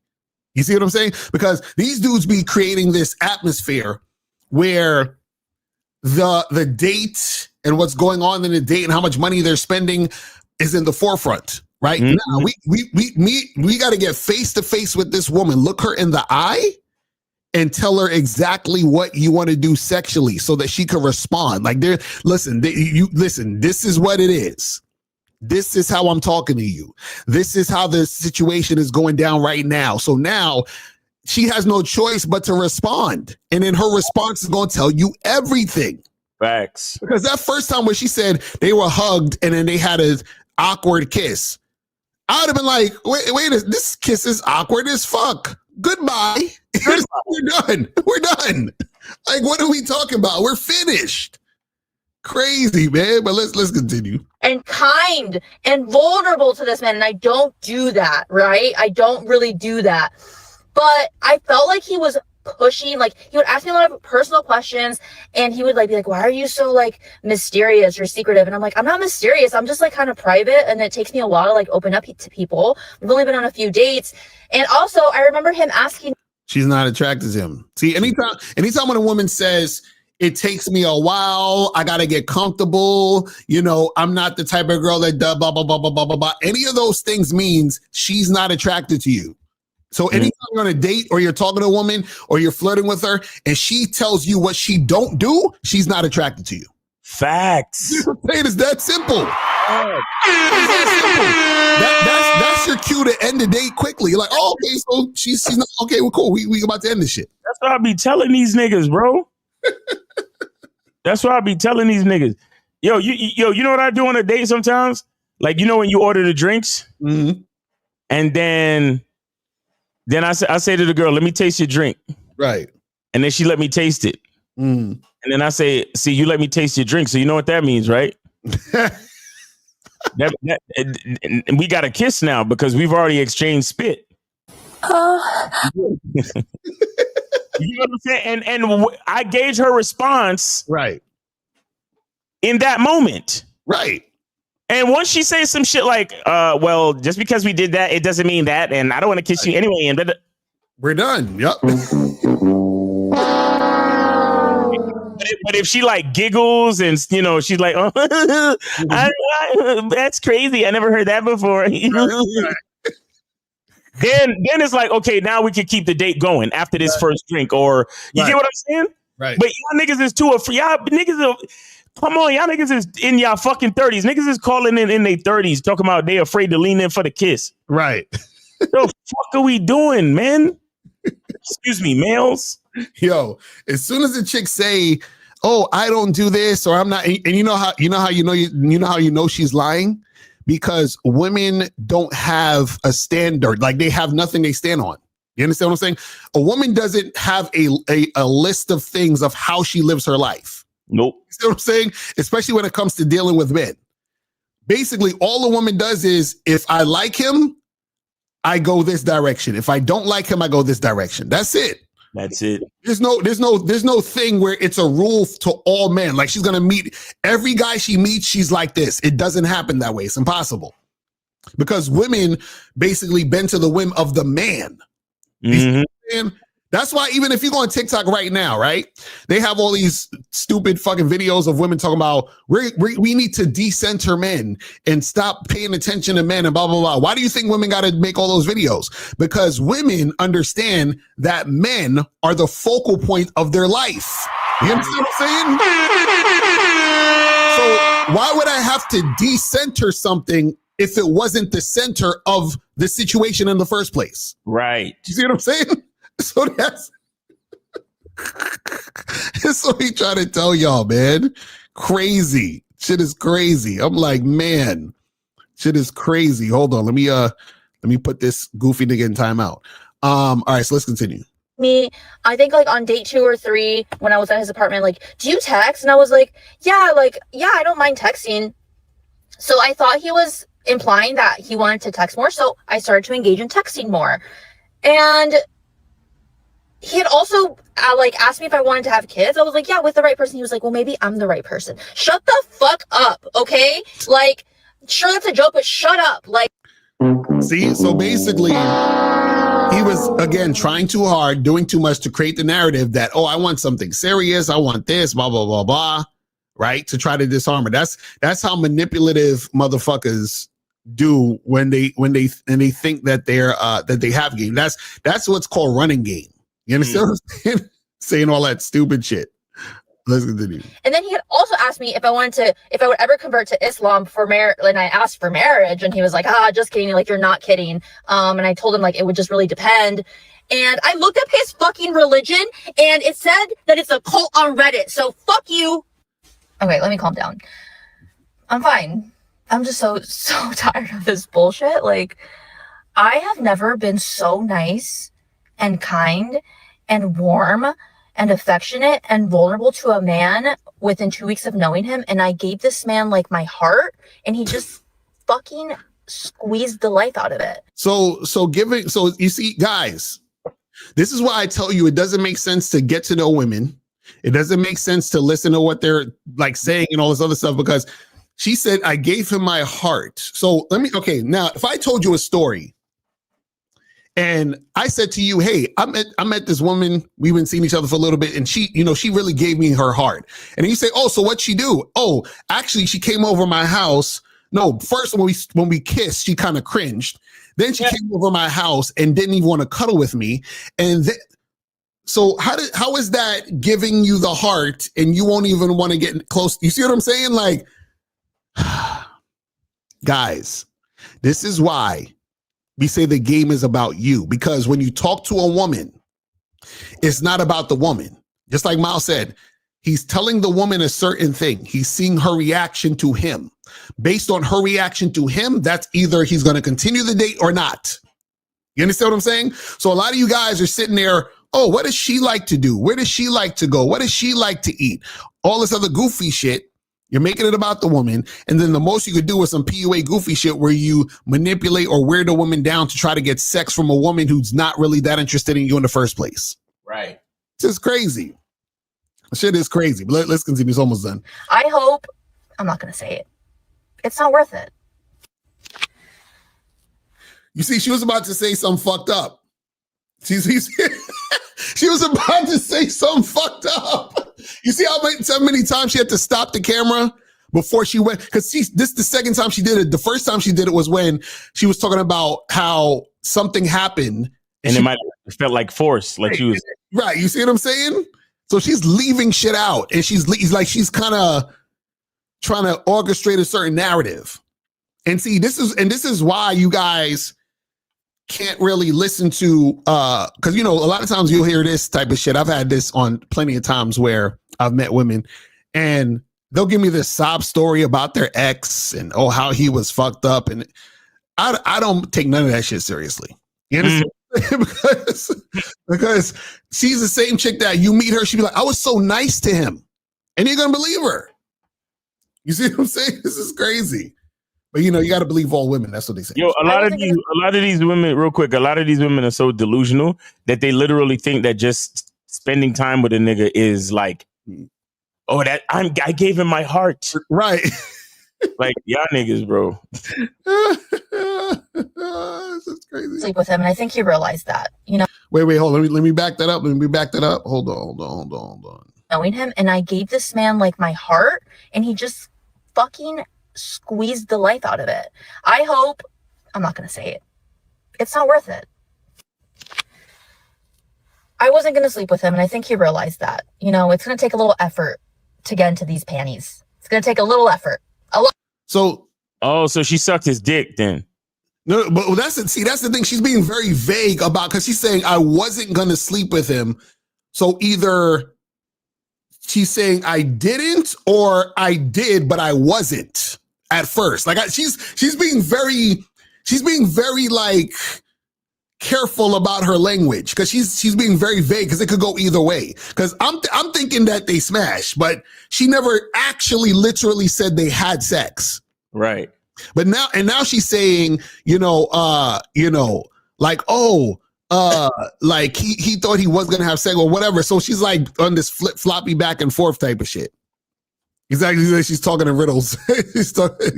You see what I'm saying? Because these dudes be creating this atmosphere where the date and what's going on in the date and how much money they're spending is in the forefront, right? Now we got to get face to face with this woman, look her in the eye, and tell her exactly what you want to do sexually so that she can respond. Like, listen, this is what it is. This is how I'm talking to you. This is how the situation is going down right now. So now she has no choice but to respond. And then her response is going to tell you everything. Facts. Because that first time where she said they were hugged and then they had an awkward kiss, I would have been like, wait, this kiss is awkward as fuck. Goodbye. We're done. Like, what are we talking about? We're finished. Crazy, man. But let's continue. And kind and vulnerable to this man. And I don't do that, right? I don't really do that. But I felt like he was pushing, like he would ask me a lot of personal questions and he would like be like, why are you so like mysterious or secretive? And I'm like, I'm not mysterious. I'm just like kind of private. And it takes me a while to like open up to people. We've only been on a few dates. And also I remember him asking. She's not attracted to him. See, anytime when a woman says, it takes me a while, I got to get comfortable, you know, I'm not the type of girl that blah, blah, blah, blah, blah, blah, blah. Any of those things means she's not attracted to you. So anytime you're on a date or you're talking to a woman or you're flirting with her and she tells you what she don't do, she's not attracted to you. Facts. It's that simple. That's your cue to end the date quickly. You're like, oh, okay, so she's not, okay, well, cool. We about to end this shit. That's what I be telling these niggas, bro. That's what I be telling these niggas. Yo, you know what I do on a date sometimes? Like, you know when you order the drinks? And then I say to the girl, let me taste your drink. Right. And then she let me taste it. And then I say, see, you let me taste your drink. So you know what that means, right? We got a kiss now because we've already exchanged spit. You know what I'm saying? And I gauge her response right in that moment. Right. And once she says some shit like, well, just because we did that, it doesn't mean that. And I don't want to kiss you anyway. And we're done. Yep. But if she like giggles and, you know, she's like, oh, that's crazy. I never heard that before. Then it's like, okay, now we can keep the date going after this first drink, or you get what I'm saying? Right. But y'all niggas is too afraid. Y'all niggas come on, y'all niggas is in y'all fucking 30s. Niggas is calling in their 30s, talking about they afraid to lean in for the kiss. Right. The fuck are we doing, man? Excuse me, males. Yo, as soon as the chicks say, "Oh, I don't do this," or "I'm not," and you know how she's lying, because women don't have a standard. Like, they have nothing they stand on. You understand what I'm saying? A woman doesn't have a list of things of how she lives her life. Nope. You see what I'm saying? Especially when it comes to dealing with men. Basically, all a woman does is, if I like him, I go this direction. If I don't like him, I go this direction. That's it. That's it. There's no thing where it's a rule to all men. Like, she's gonna meet every guy she meets, she's like this. It doesn't happen that way. It's impossible. Because women basically bend to the whim of the man. Mm-hmm. That's why even if you go on TikTok right now, right, they have all these stupid fucking videos of women talking about we need to decenter men and stop paying attention to men and blah, blah, blah. Why do you think women got to make all those videos? Because women understand that men are the focal point of their life. You understand what I'm saying? So why would I have to decenter something if it wasn't the center of the situation in the first place? Right. You see what I'm saying? So that's what he trying to tell y'all, man. Crazy. Shit is crazy. I'm like, man, shit is crazy. Hold on. Let me put this goofy nigga in timeout. All right, so let's continue. Me, I think like on date 2 or 3, when I was at his apartment, like, do you text? And I was like, yeah, I don't mind texting. So I thought he was implying that he wanted to text more. So I started to engage in texting more. And he had also asked me if I wanted to have kids. I was like, yeah, with the right person. He was like, well, maybe I'm the right person. Shut the fuck up, okay? Like, sure, that's a joke, but shut up. Like, see, so basically, he was again trying too hard, doing too much to create the narrative that, oh, I want something serious, I want this, blah blah blah blah, right? To try to disarm her. That's how manipulative motherfuckers do when they think that they have game. That's what's called running game. You understand what I'm saying? Saying all that stupid shit. Let's continue. And then he had also asked me if I would ever convert to Islam for marriage. And I asked for marriage, and he was like, just kidding. Like, you're not kidding. And I told him like it would just really depend. And I looked up his fucking religion, and it said that it's a cult on Reddit. So fuck you. Okay, let me calm down. I'm fine. I'm just so tired of this bullshit. Like, I have never been so nice and kind and warm and affectionate and vulnerable to a man within 2 weeks of knowing him. And I gave this man like my heart, and he just fucking squeezed the life out of it. So you see, guys, this is why I tell you it doesn't make sense to get to know women. It doesn't make sense to listen to what they're like saying and all this other stuff, because she said, I gave him my heart. So now if I told you a story and I said to you, hey, I met this woman, we've been seeing each other for a little bit, and she really gave me her heart. And then you say, oh, so what'd she do? Oh, actually, she came over my house. No, first when we kissed, she kind of cringed. Then she came over my house and didn't even want to cuddle with me. And then, so how is that giving you the heart and you won't even want to get close? You see what I'm saying? Like, guys, this is why we say the game is about you, because when you talk to a woman, it's not about the woman. Just like Miles said, he's telling the woman a certain thing. He's seeing her reaction to him. Based on her reaction to him, that's either he's going to continue the date or not. You understand what I'm saying? So a lot of you guys are sitting there, oh, what does she like to do? Where does she like to go? What does she like to eat? All this other goofy shit. You're making it about the woman. And then the most you could do is some PUA goofy shit where you manipulate or wear the woman down to try to get sex from a woman who's not really that interested in you in the first place. Right. It's just crazy. Shit is crazy. But let's continue. It's almost done. I hope, I'm not going to say it. It's not worth it. You see, she was about to say something fucked up. She was about to say something fucked up. You see how many times she had to stop the camera before she went? Because this is the second time she did it. The first time she did it was when she was talking about how something happened. And it might have felt like force, like she was. Right. You see what I'm saying? So she's leaving shit out. And she's kind of trying to orchestrate a certain narrative. And see, this is why you guys can't really listen to, because, a lot of times you'll hear this type of shit. I've had this on plenty of times where I've met women and they'll give me this sob story about their ex and, oh, how he was fucked up. And I don't take none of that shit seriously. You understand? because she's the same chick that you meet her, she'd be like, I was so nice to him. And you're going to believe her. You see what I'm saying? This is crazy. But you got to believe all women. That's what they say. Yo, a lot of these women, real quick, a lot of these women are so delusional that they literally think that just spending time with a nigga is like, oh, I gave him my heart. Right. Like, y'all niggas, bro. This is crazy. Sleep with him, and I think he realized that. Wait, Wait, hold on. Let me back that up. Hold on. Knowing him, and I gave this man like my heart, and he just fucking squeezed the life out of it. I hope, I'm not gonna say it. It's not worth it. I wasn't gonna sleep with him, and I think he realized that. You know, it's gonna take a little effort to get into these panties. It's gonna take a little effort. So she sucked his dick then. No, but that's the thing. She's being very vague about, because she's saying I wasn't gonna sleep with him. So either she's saying I didn't, or I did, but I wasn't at first. Like she's being very like careful about her language, because she's being very vague, because it could go either way. Because I'm thinking that they smashed, but she never actually literally said they had sex. Right. But now she's saying, like, like he thought he was gonna have sex or whatever. So she's like on this floppy back and forth type of shit. Exactly. She's talking in riddles. Exactly.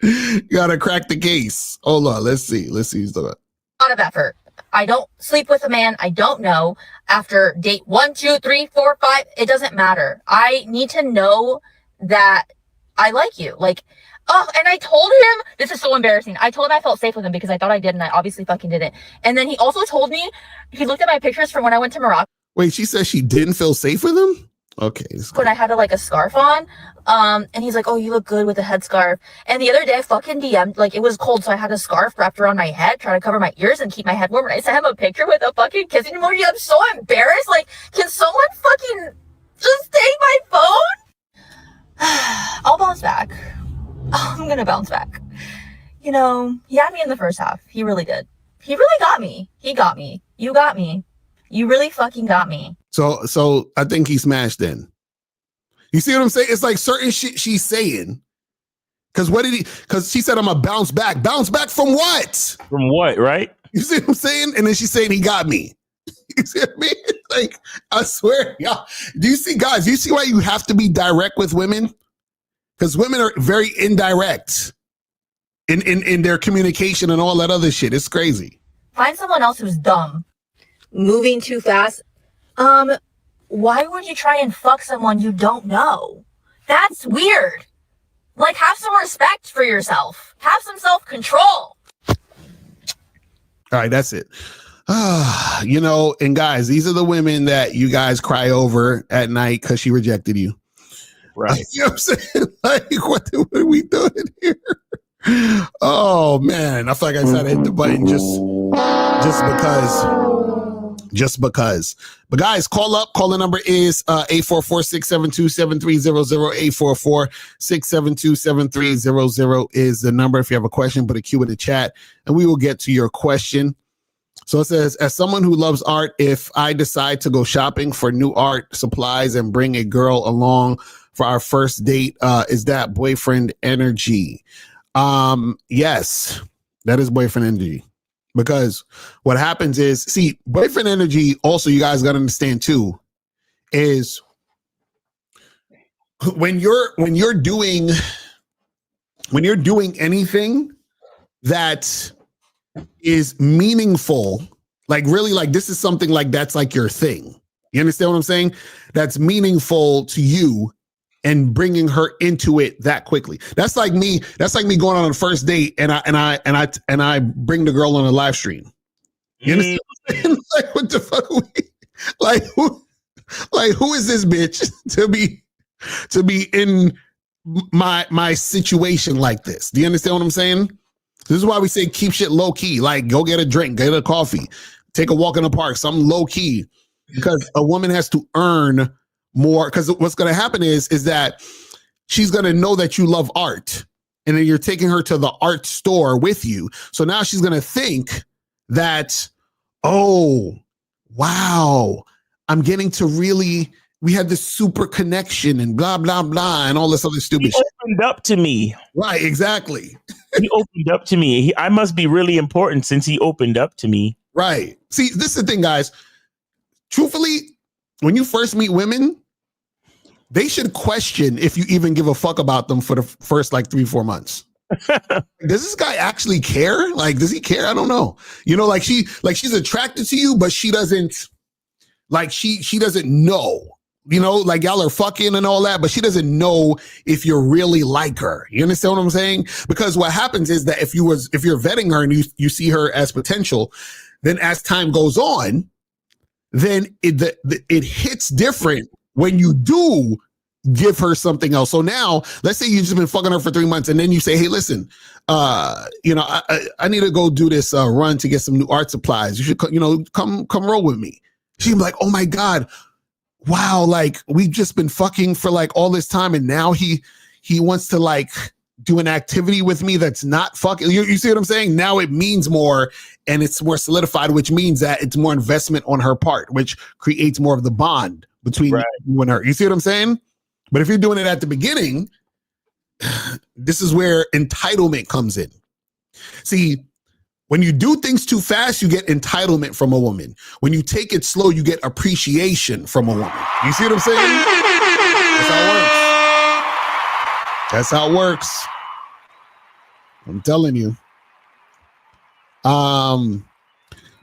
You gotta crack the case. Hold on. Let's see. He's talking. A lot of effort. I don't sleep with a man I don't know after date 1, 2, 3, 4, 5. It doesn't matter. I need to know that I like you. Like, and I told him, this is so embarrassing. I told him I felt safe with him because I thought I did, and I obviously fucking didn't. And then he also told me, he looked at my pictures from when I went to Morocco. Wait, she says she didn't feel safe with him? Okay. When I had a scarf on. And he's like, oh, you look good with a headscarf. And the other day I fucking DM'd, like, it was cold, so I had a scarf wrapped around my head, trying to cover my ears and keep my head warm. And I sent him a picture with a fucking kissing emoji. I'm so embarrassed. Like, can someone fucking just take my phone? I'll bounce back. I'm gonna bounce back. You know, he had me in the first half. He really did. He really got me. He got me. You got me. You really fucking got me. So I think he smashed then. You see what I'm saying? It's like certain shit she's saying. Because she said, I'm gonna bounce back. Bounce back from what? From what, right? You see what I'm saying? And then she's saying he got me. You see what I mean? Like, I swear, y'all. Do you see why you have to be direct with women? Because women are very indirect in their communication and all that other shit. It's crazy. Find someone else who's dumb. Moving too fast. Why would you try and fuck someone you don't know? That's weird. Like, have some respect for yourself. Have some self-control. All right, that's it. And guys, these are the women that you guys cry over at night because she rejected you. Right. You know what I'm saying? Like, what are we doing here? Oh, man. I feel like I tried to hit the button just because. But guys, call up. Call the number is 844-672-7300. 844-672-7300 is the number. If you have a question, put a Q in the chat and we will get to your question. So it says, as someone who loves art, if I decide to go shopping for new art supplies and bring a girl along for our first date, is that boyfriend energy? Yes, that is boyfriend energy. Because what happens is, see, boyfriend energy, also, you guys got to understand too, is when you're doing anything that is meaningful, like really, like this is something like that's like your thing. You understand what I'm saying? That's meaningful to you and bringing her into it that quickly. That's like me going on a first date and I bring the girl on a live stream. You understand what I'm saying? Like, what the fuck are we, who is this bitch to be in my situation like this? Do you understand what I'm saying? This is why we say keep shit low key. Like, go get a drink, get a coffee, take a walk in the park, something low key, because a woman has to earn more. Because what's going to happen is that she's going to know that you love art, and then you're taking her to the art store with you. So now she's going to think that, oh, wow, I'm getting to really, we had this super connection and blah, blah, blah, and all this other stupid shit. He opened up to me. Right, exactly. He opened up to me. I must be really important since he opened up to me. Right. See, this is the thing, guys. Truthfully, when you first meet women, they should question if you even give a fuck about them for the first like 3-4 months. does this guy actually care? Like, does he care? I don't know. You know, like she's attracted to you, but she doesn't like she doesn't know. You know, like y'all are fucking and all that, but she doesn't know if you're really like her. You understand what I'm saying? Because what happens is that if you're vetting her and you see her as potential, then as time goes on, then it hits different when you do give her something else. So now, let's say you've just been fucking her for 3 months, and then you say, "Hey, listen, you know, I need to go do this run to get some new art supplies. You should, come roll with me." She'd be like, "Oh my God. Wow, like we've just been fucking for like all this time, and now he wants to like do an activity with me that's not fucking." You see what I'm saying? Now it means more and it's more solidified, which means that it's more investment on her part, which creates more of the bond between you and her. You see what I'm saying? But if you're doing it at the beginning, this is where entitlement comes in. See, when you do things too fast, you get entitlement from a woman. When you take it slow, you get appreciation from a woman. You see what I'm saying? That's how it works. That's how it works. I'm telling you.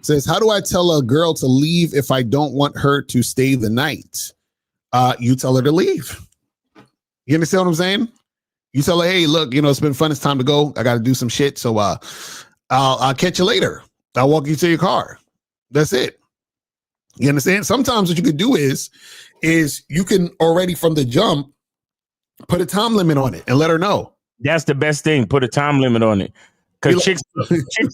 Says, how do I tell a girl to leave if I don't want her to stay the night? You tell her to leave. You understand what I'm saying? You tell her, hey, look, it's been fun. It's time to go. I got to do some shit. So, I'll catch you later. I'll walk you to your car. That's it. You understand? Sometimes what you could do is you can already from the jump put a time limit on it and let her know. That's the best thing. Put a time limit on it. Because chicks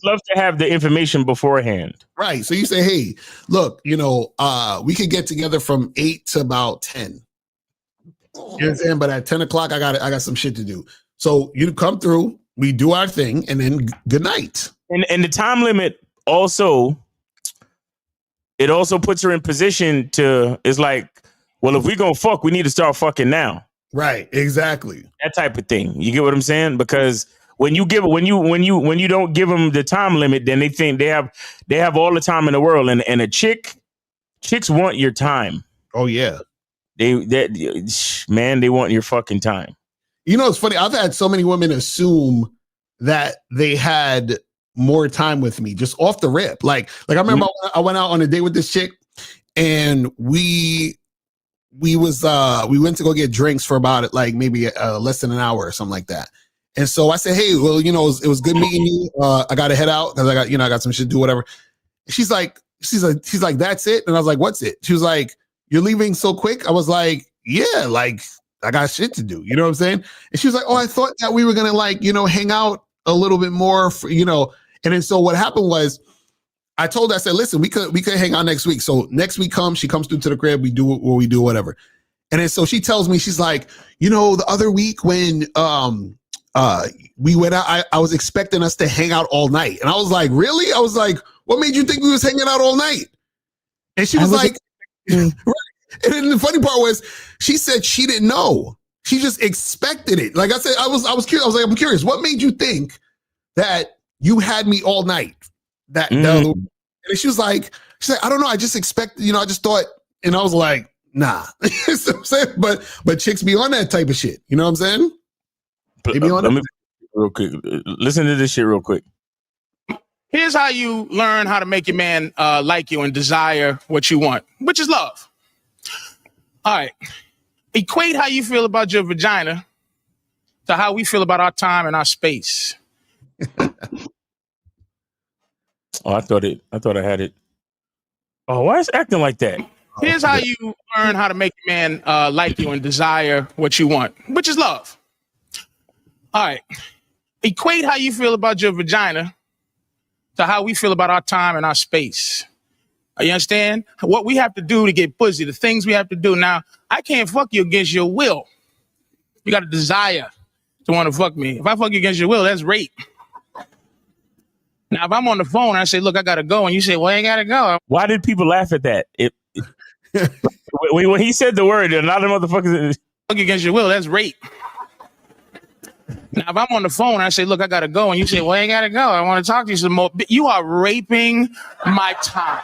love to have the information beforehand. Right. So you say, hey, look, we could get together from 8 to about 10. You understand? But at 10 o'clock, I got some shit to do. So you come through. We do our thing, and then good night. And the time limit also, it also puts her in position to, it's like, well, if we're going to fuck, we need to start fucking now. Right, exactly. That type of thing. You get what I'm saying? Because when you don't give them the time limit, then they think they have all the time in the world. And chicks want your time. Oh yeah. They want your fucking time. It's funny. I've had so many women assume that they had more time with me just off the rip. Like I remember I went out on a date with this chick, and we went to go get drinks for about maybe less than an hour or something like that. And so I said, hey, well, it was good meeting you. I got to head out because I got some shit to do, whatever. She's like, that's it. And I was like, what's it? She was like, you're leaving so quick? I was like, yeah, like I got shit to do. You know what I'm saying? And she was like, oh, I thought that we were going to hang out a little bit more for, And then so what happened was I told her, I said, listen, we could hang out next week. So next week she comes through to the crib. We do what we do, whatever. And then so she tells me, she's like, the other week when we went out, I was expecting us to hang out all night. And I was like, really? I was like, what made you think we was hanging out all night? And she was like, right. And then the funny part was she said she didn't know. She just expected it. Like I said, I was curious. I was like, I'm curious. What made you think that you had me all night? And she was like, I don't know. I just expected, I just thought, and I was like, nah. You know what I'm saying? But chicks be on that type of shit. You know what I'm saying? They be on that. Real quick. Listen to this shit real quick. Here's how you learn how to make your man like you and desire what you want, which is love. All right. Equate how you feel about your vagina to how we feel about our time and our space. Oh, I thought I had it. Oh, why is it acting like that? Here's how you learn how to make your man like you and desire what you want, which is love. All right. Equate how you feel about your vagina to how we feel about our time and our space. You understand? What we have to do to get pussy, the things we have to do. Now, I can't fuck you against your will. You got a desire to want to fuck me. If I fuck you against your will, that's rape. Now, if I'm on the phone and I say, look, I got to go, and you say, well, I ain't got to go. Why did people laugh at that? When he said the word, a lot of motherfuckers... Fuck you against your will, that's rape. Now, if I'm on the phone and I say, look, I got to go, and you say, well, I ain't got to go, I want to talk to you some more. You are raping my time.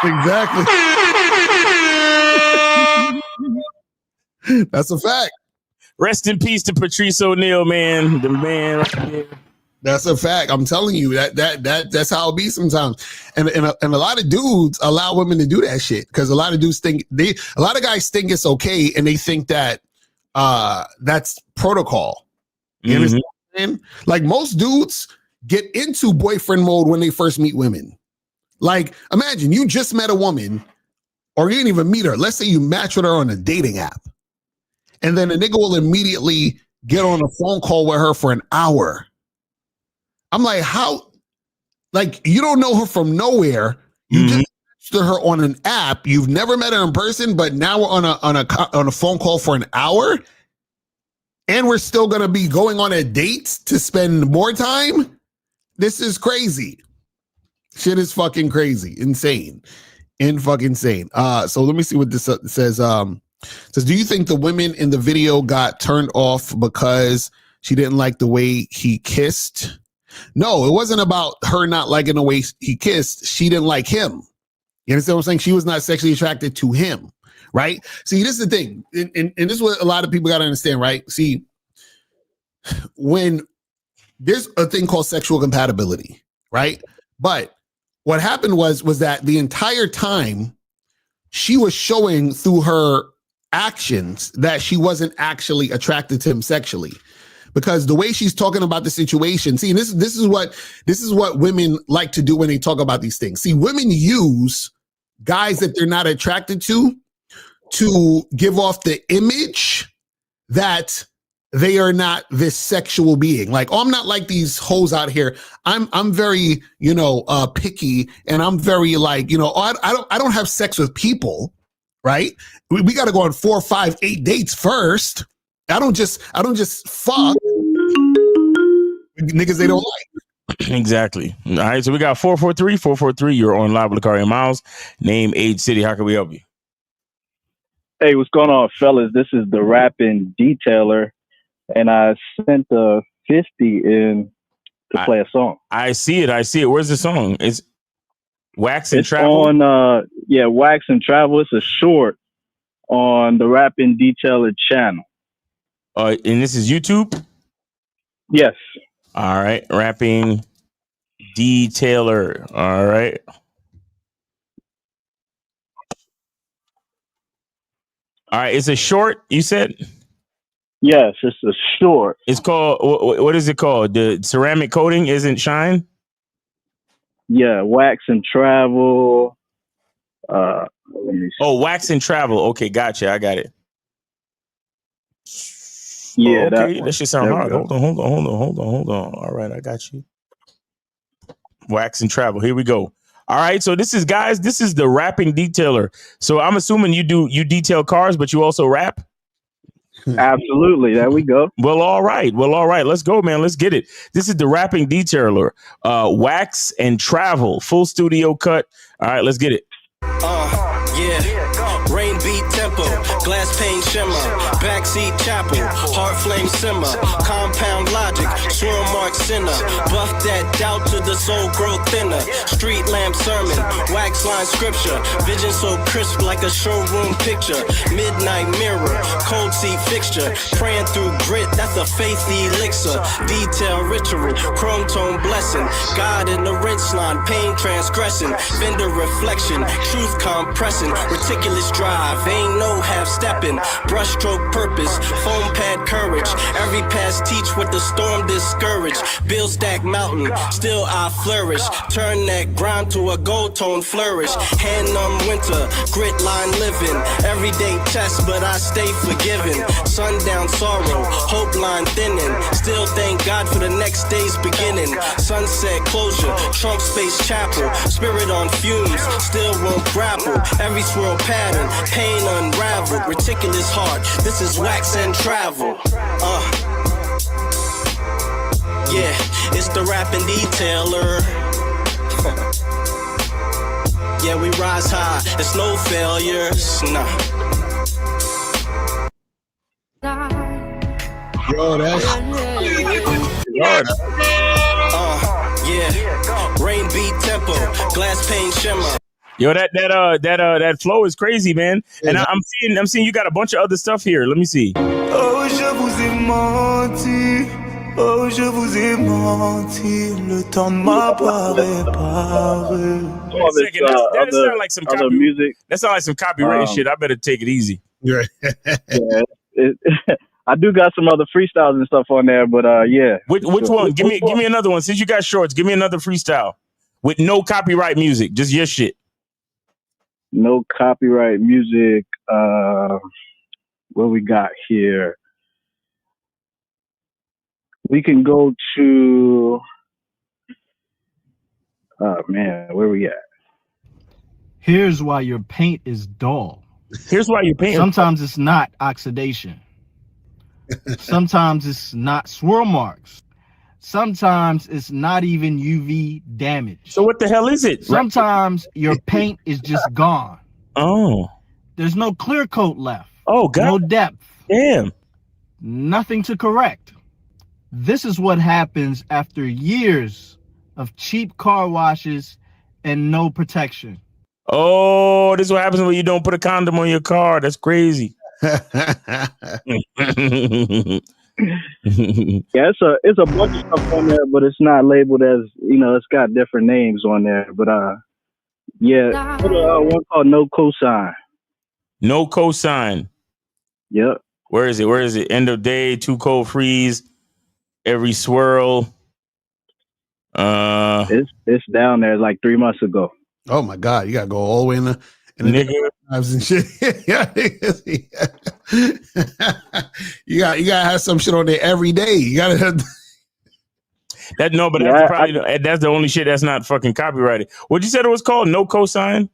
Exactly. That's a fact. Rest in peace to Patrice O'Neal, man. The man right there. That's a fact. I'm telling you that's how it be sometimes. And a lot of dudes allow women to do that shit because a lot of dudes think a lot of guys think it's okay and they think that that's protocol. You understand what I'm saying? Like most dudes get into boyfriend mode when they first meet women. Like imagine you just met a woman or you didn't even meet her. Let's say you match with her on a dating app. And then a nigga will immediately get on a phone call with her for an hour. I'm like, how? Like, you don't know her from nowhere. You just matched her on an app. You've never met her in person, but now we're on a phone call for an hour, and we're still gonna be going on a date to spend more time. This is crazy. Shit is fucking crazy, insane, fucking insane. So let me see what this says. Says, do you think the women in the video got turned off because she didn't like the way he kissed? No, it wasn't about her not liking the way he kissed. She didn't like him. You understand what I'm saying? She was not sexually attracted to him, right? See, this is the thing. And this is what a lot of people got to understand, right? See, when there's a thing called sexual compatibility, right? But what happened was that the entire time she was showing through her actions that she wasn't actually attracted to him sexually, because the way she's talking about the situation, see, this is what women like to do when they talk about these things. See, women use guys that they're not attracted to give off the image that they are not this sexual being. Like, oh, I'm not like these hoes out here. I'm very, picky, and I'm very like, I don't have sex with people. Right? We got to go on 4, 5, 8 dates first. I don't just fuck niggas they don't like. Exactly. All right. So we got 443. You're on live with Lakari and Miles. Name, age, city. How can we help you? Hey, what's going on, fellas? This is the rapping detailer, and I sent a 50 in to play a song. I see it. Where's the song? It's Wax and Travel? On Wax and Travel. It's a short on the Rapping Detailer channel. And this is YouTube? Yes. All right. Rapping Detailer. All right. All right. It's a short, you said? Yes, it's a short. It's called, what is it called? The ceramic coating isn't shine? Yeah, Wax and Travel. Wax and Travel. Okay, gotcha. I got it. Yeah, okay. That should sound hard. Hold on. All right, I got you. Wax and Travel. Here we go. All right, so this is the rapping detailer. So I'm assuming you detail cars, but you also rap? Absolutely. There we go. Well, all right. Let's go, man. Let's get it. This is the rapping detailer. Wax and Travel. Full studio cut. All right, let's get it. Rain beat tempo, glass pane shimmer, backseat chapel, heart flame simmer, compound logic, swarm mark sinner, buff that doubt to the soul grow thinner, street lamp sermon, wax line scripture, vision so crisp like a showroom picture, midnight mirror, cold seat fixture, praying through grit, that's a faith elixir, detail ritual, chrome tone blessing, God in the rinse line, pain transgressing, vendor reflection, truth compressing, reticulous drive, ain't no half-stepping, brushstroke purpose, foam pad courage, every pass teach what the storm discourage, bill stack mountain, still I flourish, turn that grind to a gold tone flourish, hand numb winter, grit line living, everyday test but I stay forgiven, sundown sorrow, hope line thinning, still thank God for the next day's beginning, sunset closure, trunk space chapel, spirit on fumes, still won't grapple, every swirl pattern, pain unraveled, reticulous heart, this is Wax and Travel. It's the rapping detailer. Yeah, we rise high, it's no failures, nah. Yo, that's rain beat tempo, glass pane shimmer. Yo, that flow is crazy, man. And I'm seeing you got a bunch of other stuff here. Let me see. Oh, je vous ai menti. Oh, je vous ai menti. Le temps ne m'a pas réparé. Wait a second. That sounds like some other music. That sounds like some copyright shit. I better take it easy. Yeah, I do got some other freestyles and stuff on there, but yeah. Which one? Give me another one. Since you got shorts, give me another freestyle with no copyright music, just your shit. No copyright music. What we got here? We can go to. Oh man, where we at? Here's why your paint is dull. Here's why your paint. Sometimes it's not oxidation. Sometimes it's not swirl marks. Sometimes it's not even UV damage. So what the hell is it? Sometimes your paint is just gone. Oh. There's no clear coat left. Oh, God. No depth. Damn. Nothing to correct. This is what happens after years of cheap car washes and no protection. Oh, this is what happens when you don't put a condom on your car. That's crazy. Yeah, it's a bunch of stuff on there, but it's not labeled as, it's got different names on there. But yeah, put one called No Cosign. No Cosign. Yep. Where is it? End of day, too cold freeze, every swirl. It's down there like 3 months ago. Oh my God, you gotta go all the way in the knives and shit. you gotta have some shit on there every day. You gotta have that. No, but that's the only shit that's not fucking copyrighted. What you said it was called? No Cosign?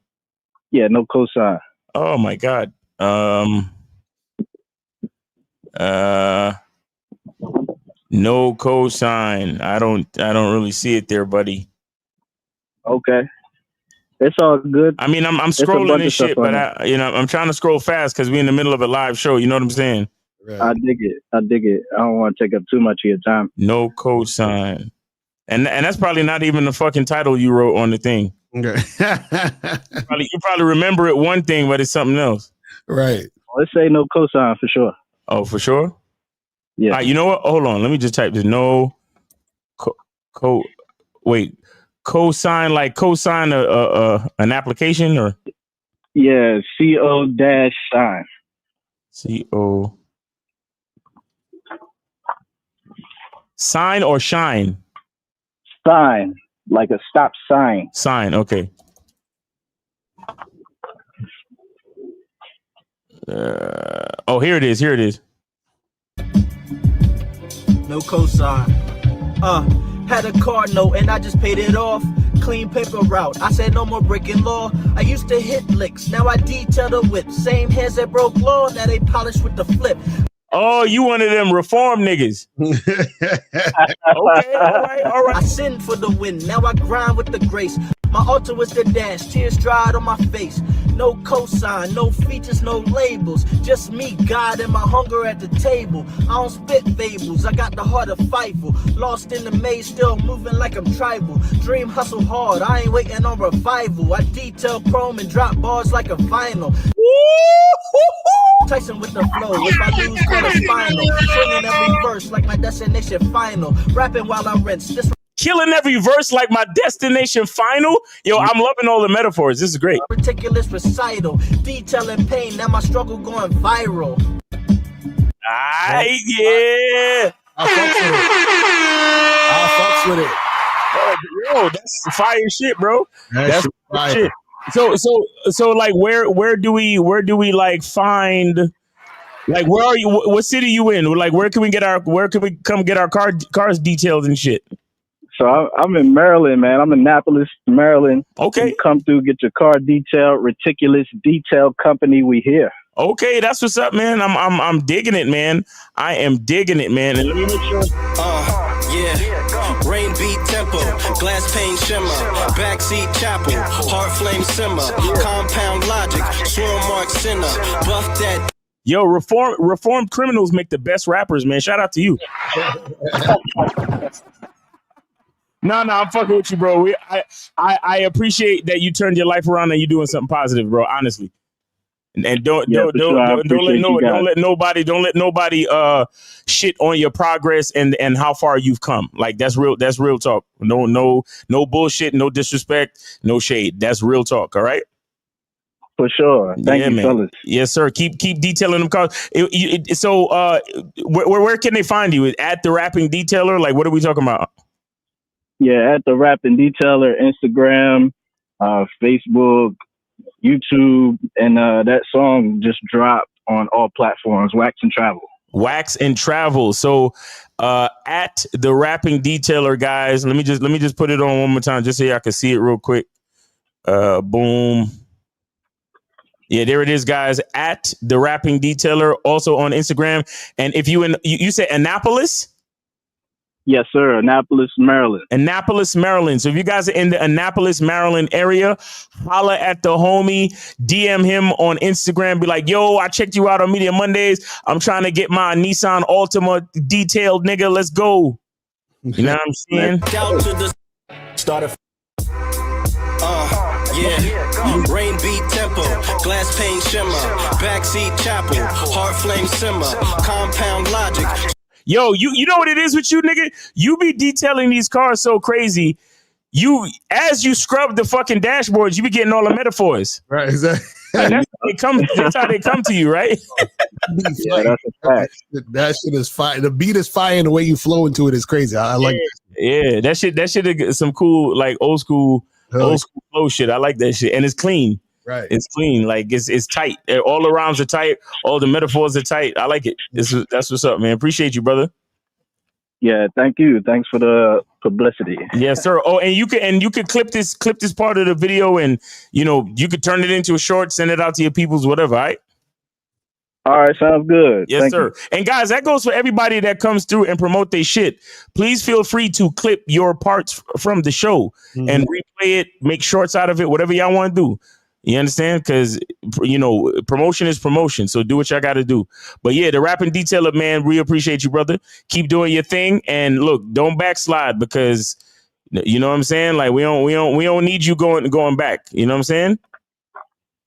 Yeah, No Cosign. Oh my God. No Cosign. I don't really see it there, buddy. Okay. It's all good. I mean, I'm scrolling this shit, but I'm trying to scroll fast because we're in the middle of a live show. You know what I'm saying? Right. I dig it. I don't want to take up too much of your time. No Cosign. And that's probably not even the fucking title you wrote on the thing. Okay. you probably remember it one thing, but it's something else. Right. Let's say No Cosign for sure. Oh, for sure? Yeah. All right, you know what? Hold on. Let me just type this. No cosign, like cosign an application or? Yeah, CO-sign. CO. Sign or shine? Sign, like a stop sign. Sign, okay. Here it is. No cosign. Had a car note and I just paid it off. Clean paper route. I said no more breaking law. I used to hit licks. Now I detail the whip. Same hands that broke law. Now they polish with the flip. Oh, you one of them reform niggas. Okay, all right. I sinned for the win. Now I grind with the grace. My altar was the dance. Tears dried on my face. No cosign, no features, no labels. Just me, God, and my hunger at the table. I don't spit fables, I got the heart of Fievel. Lost in the maze, still moving like I'm tribal. Dream, hustle hard, I ain't waiting on revival. I detail chrome and drop bars like a vinyl. Tyson with the flow, if I lose, call it spinal. Swinging every verse like my destination final. Rapping while I rinse. This killing every verse like my destination final. Yo, I'm loving all the metaphors. This is great. Ridiculous recital, detailing pain. Now my struggle going viral. Yeah. I fucks with it. Yo, that's fire shit, bro. That's fire. Shit. So like where do we like find, like, where are you? What city you in? Like, where can we come get our cars detailed and shit? So I'm in Maryland, man. I'm in Annapolis, Maryland. Okay. You come through, get your car detailed. Reticulous Detail Company, we here. Okay, that's what's up, man. I'm digging it, man. I am digging it, man. And let me make sure. Yeah. Rain beat tempo, glass pane shimmer, backseat chapel, heart flame simmer, compound logic, swirl mark sinner, buff that. Yo, reformed criminals make the best rappers, man. Shout out to you. No, I'm fucking with you, bro. I appreciate that you turned your life around and you're doing something positive, bro. Honestly, and don't let nobody shit on your progress and how far you've come. Like that's real talk. No bullshit, no disrespect, no shade. That's real talk. All right. For sure. Thank you, man. fellas. Yes, sir. Keep detailing them cars. So where can they find you? At the Rapping Detailer? Like, what are we talking about? Yeah, at the Rapping Detailer, Instagram, Facebook, YouTube, and that song just dropped on all platforms, Wax and Travel. Wax and Travel. So at the Rapping Detailer, guys, let me just put it on one more time just so y'all can see it real quick. Boom. Yeah, there it is, guys. At the Rapping Detailer, also on Instagram. And if you said Annapolis? Yes, sir. Annapolis, Maryland. Annapolis, Maryland. So if you guys are in the Annapolis, Maryland area, holla at the homie, DM him on Instagram. Be like, yo, I checked you out on Media Mondays. I'm trying to get my Nissan Altima detailed, nigga. Let's go. You know what I'm saying? Down to the start of rain beat tempo, glass pane shimmer, backseat chapel, heart flame simmer, compound logic. Yo, you know what it is with you, nigga? You be detailing these cars so crazy. As you scrub the fucking dashboards, you be getting all the metaphors. Right, exactly. That's how they come to you, right? Yeah, that's a fact. That shit is fire. The beat is fire, and the way you flow into it is crazy. I like that. Yeah, that shit is some cool, like old school flow shit. I like that shit. And it's clean. Right. It's clean. Like it's tight. All the rhymes are tight. All the metaphors are tight. I like it. That's what's up, man. Appreciate you, brother. Yeah, thank you. Thanks for the publicity. Yes, sir. Oh, and you could clip this part of the video, and you could turn it into a short, send it out to your peoples, whatever. All right. All right, sounds good. Yes, sir. And guys, that goes for everybody that comes through and promote their shit. Please feel free to clip your parts from the show and replay it, make shorts out of it, whatever y'all want to do. You understand? Because, promotion is promotion. So do what y'all got to do. But yeah, the Rapping Detailer, man, we appreciate you, brother. Keep doing your thing. And look, don't backslide because, you know what I'm saying? Like, we don't need you going back. You know what I'm saying?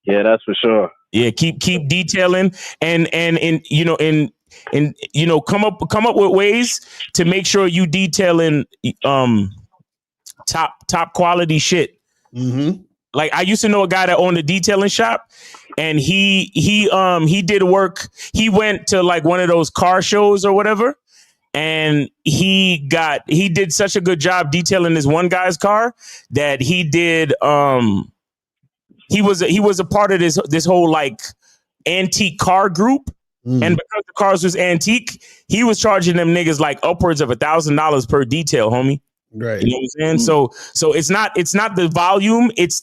Yeah, that's for sure. Yeah, keep detailing and come up with ways to make sure you detailing top quality shit. Mm-hmm. Like I used to know a guy that owned a detailing shop, and he did work. He went to like one of those car shows or whatever, and he did such a good job detailing this one guy's car that he did. He was a part of this whole like antique car group, and because the cars was antique, he was charging them niggas like upwards of $1,000 per detail, homie. Right. You know what I'm saying? So it's not the volume, it's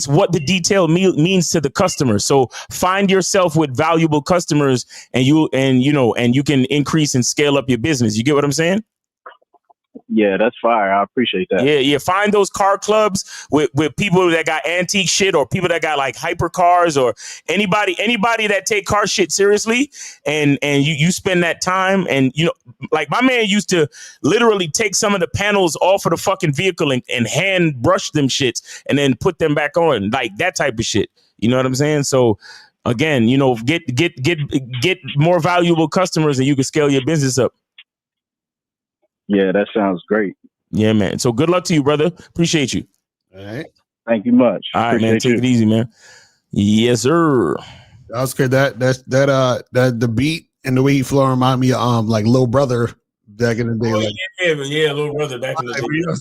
what the detail means to the customer. So find yourself with valuable customers, and you can increase and scale up your business. You get what I'm saying? Yeah, that's fire. I appreciate that. Yeah. Find those car clubs with people that got antique shit, or people that got like hyper cars, or anybody that take car shit seriously, and you spend that time, and like my man used to literally take some of the panels off of the fucking vehicle and hand brush them shits and then put them back on, like that type of shit. You know what I'm saying? So again, get more valuable customers, and you can scale your business up. Yeah, that sounds great. Yeah, man. So good luck to you, brother. Appreciate you. All right. Thank you much. All right, man. Take it easy, man. Yes, sir. That was good. That the beat and the way you flow remind me of like Lil Brother back in the day. Like, yeah, Lil Brother back in the day. You know what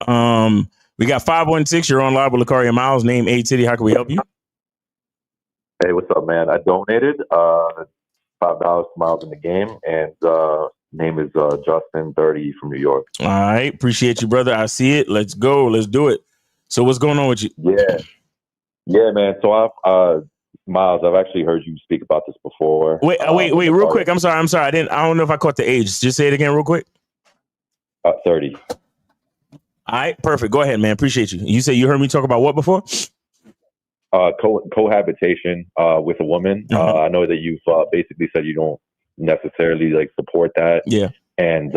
I'm saying? We got 516. You're on live with Lakaria Miles. Name A Titty. How can we help you? Hey, what's up, man? I donated $5 to Miles in the Game, and name is Justin 30 from New York. All right, appreciate you, brother. I see it. Let's go. Let's do it. So, what's going on with you? Yeah, man. So Miles, I've actually heard you speak about this before. Wait, real quick. I'm sorry. I don't know if I caught the age. Just say it again, real quick. 30. All right, perfect. Go ahead, man. Appreciate you. You said you heard me talk about what before? Cohabitation with a woman. I know that you've basically said you don't necessarily like support that. Yeah. And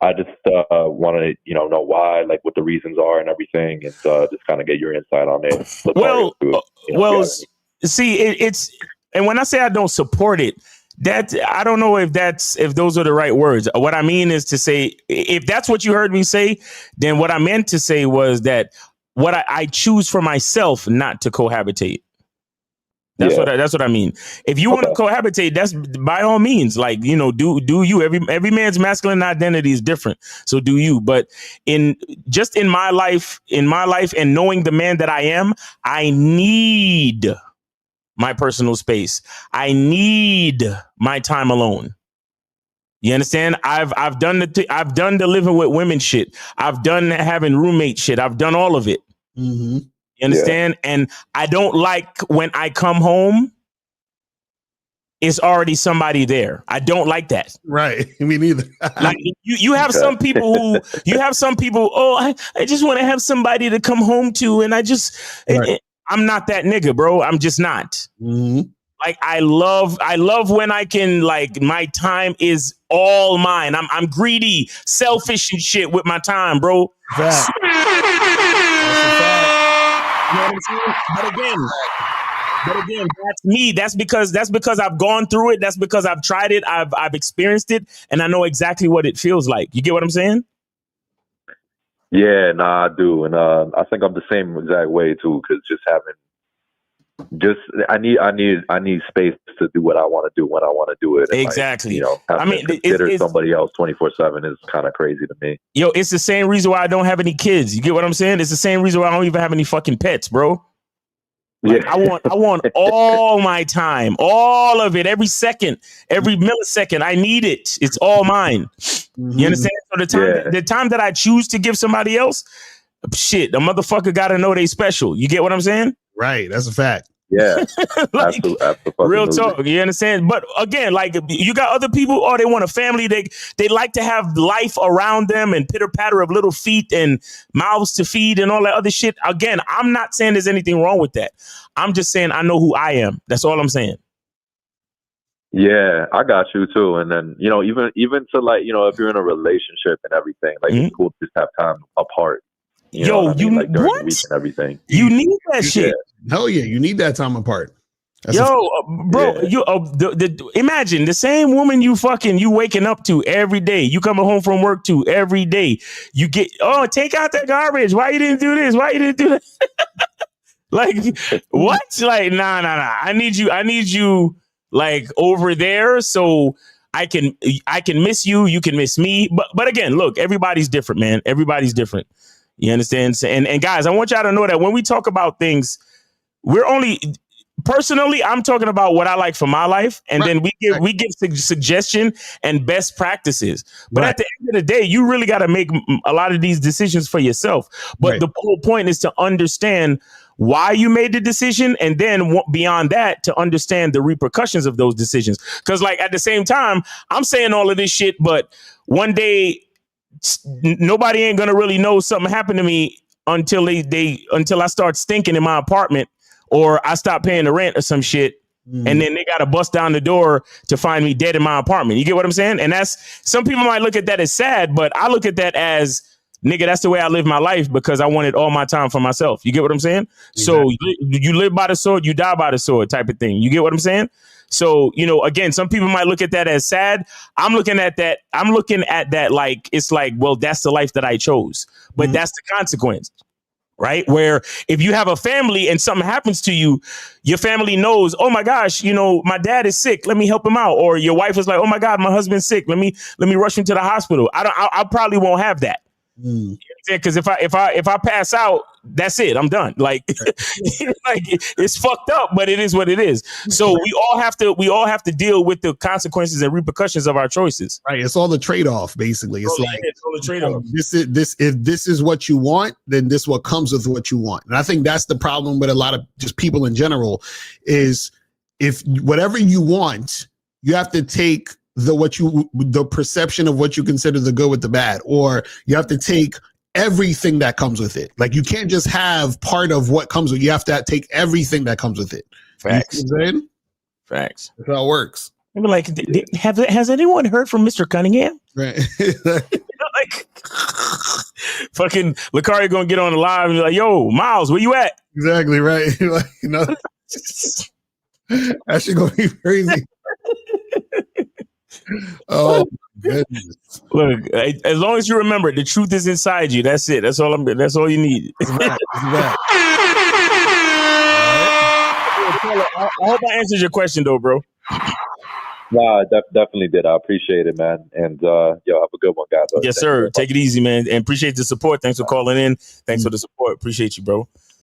I just want to know why, like what the reasons are and everything, and just kind of get your insight on it. See, it's and when I say I don't support it, that I don't know if those are the right words. What I mean is to say, if that's what you heard me say, then what I meant to say was that what I choose for myself not to cohabitate. That's what I mean. If you want to cohabitate, that's by all means, like, do you. Every man's masculine identity is different. So do you. But in my life and knowing the man that I am, I need my personal space. I need my time alone. You understand? I've done the living with women shit. I've done having roommate shit. I've done all of it. Mm-hmm. You understand? Yeah. And I don't like when I come home, it's already somebody there. I don't like that. Right. Me neither. Like you have some people oh, I just want to have somebody to come home to. And I'm not that nigga, bro. I'm just not. Mm-hmm. Like I love when I can, like, my time is all mine. I'm greedy, selfish and shit with my time, bro. Fact. You know what I'm saying? But again, that's me. That's because I've gone through it. That's because I've tried it. I've experienced it, and I know exactly what it feels like. You get what I'm saying? Yeah, I do, and I think I'm the same exact way too. Because I need space to do what I want to do when I want to do it. And exactly. Consider somebody else 24/7 is kind of crazy to me. Yo, it's the same reason why I don't have any kids. You get what I'm saying? It's the same reason why I don't even have any fucking pets, bro. Like, yeah. I want all my time, all of it, every second, every millisecond. I need it. It's all mine. Mm-hmm. You understand? So the time that I choose to give somebody else, shit, the motherfucker got to know they special. You get what I'm saying? Right. That's a fact. Yeah. Like, real talk. You understand? But again, like, you got other people, they want a family. They like to have life around them and pitter patter of little feet and mouths to feed and all that other shit. Again, I'm not saying there's anything wrong with that. I'm just saying I know who I am. That's all I'm saying. Yeah, I got you too. And then, even to, like, if you're in a relationship and everything, like, it's cool to just have time apart. Like during the week and everything. You need that shit. Hell yeah, you need that time apart. That's bro, imagine the same woman you waking up to every day. You coming home from work to every day. You get, take out the garbage. Why you didn't do this? Why you didn't do that? Like, what? Like, nah. I need you like over there so I can miss you. You can miss me. But again, look, everybody's different, man. Everybody's different. You understand? And guys, I want y'all to know that when we talk about things, personally, I'm talking about what I like for my life. And then we give suggestion and best practices. But at the end of the day, you really got to make a lot of these decisions for yourself. But the whole point is to understand why you made the decision. And then beyond that, to understand the repercussions of those decisions. Because, like, at the same time, I'm saying all of this shit, but one day nobody ain't gonna really know something happened to me until I start stinking in my apartment, or I stop paying the rent or some shit. And then they got to bust down the door to find me dead in my apartment. You get what I'm saying? And some people might look at that as sad, but I look at that as, nigga, that's the way I live my life because I wanted all my time for myself. You get what I'm saying? Exactly. So you live by the sword, you die by the sword type of thing. You get what I'm saying? So, again, some people might look at that as sad. I'm looking at that like, it's like, well, that's the life that I chose, but that's the consequence. Right. Where if you have a family and something happens to you, your family knows, oh, my gosh, my dad is sick. Let me help him out. Or your wife is like, oh, my God, my husband's sick. Let me rush him to the hospital. I probably won't have that. Because if I pass out, that's it. I'm done. Like, like, it's fucked up, but it is what it is. So we all have to deal with the consequences and repercussions of our choices. Right. It's all the trade-off, basically. It's it's all the trade-off. If this is what you want, then this is what comes with what you want. And I think that's the problem with a lot of just people in general is if whatever you want, you have to take the perception of what you consider the good with the bad, or you have to take everything that comes with it. Like, you can't just have part of what comes with it. You have to take everything that comes with it. Facts. You know what I'm saying? Facts. That's how it works. I'd be like, has anyone heard from Mr. Cunningham? Right. Like, fucking Lacari gonna get on the live and be like, yo, Miles, where you at? Exactly right. Like, you know, that shit gonna be crazy. Oh goodness. Look, as long as you remember, the truth is inside you. That's it. That's all that's all you need. I hope I answered your question though, bro. Nah, definitely did. I appreciate it, man. And yo, have a good one, guys. Yes, sir. Take it easy, man. And appreciate the support. Thanks for calling in. Thanks for the support. Appreciate you, bro.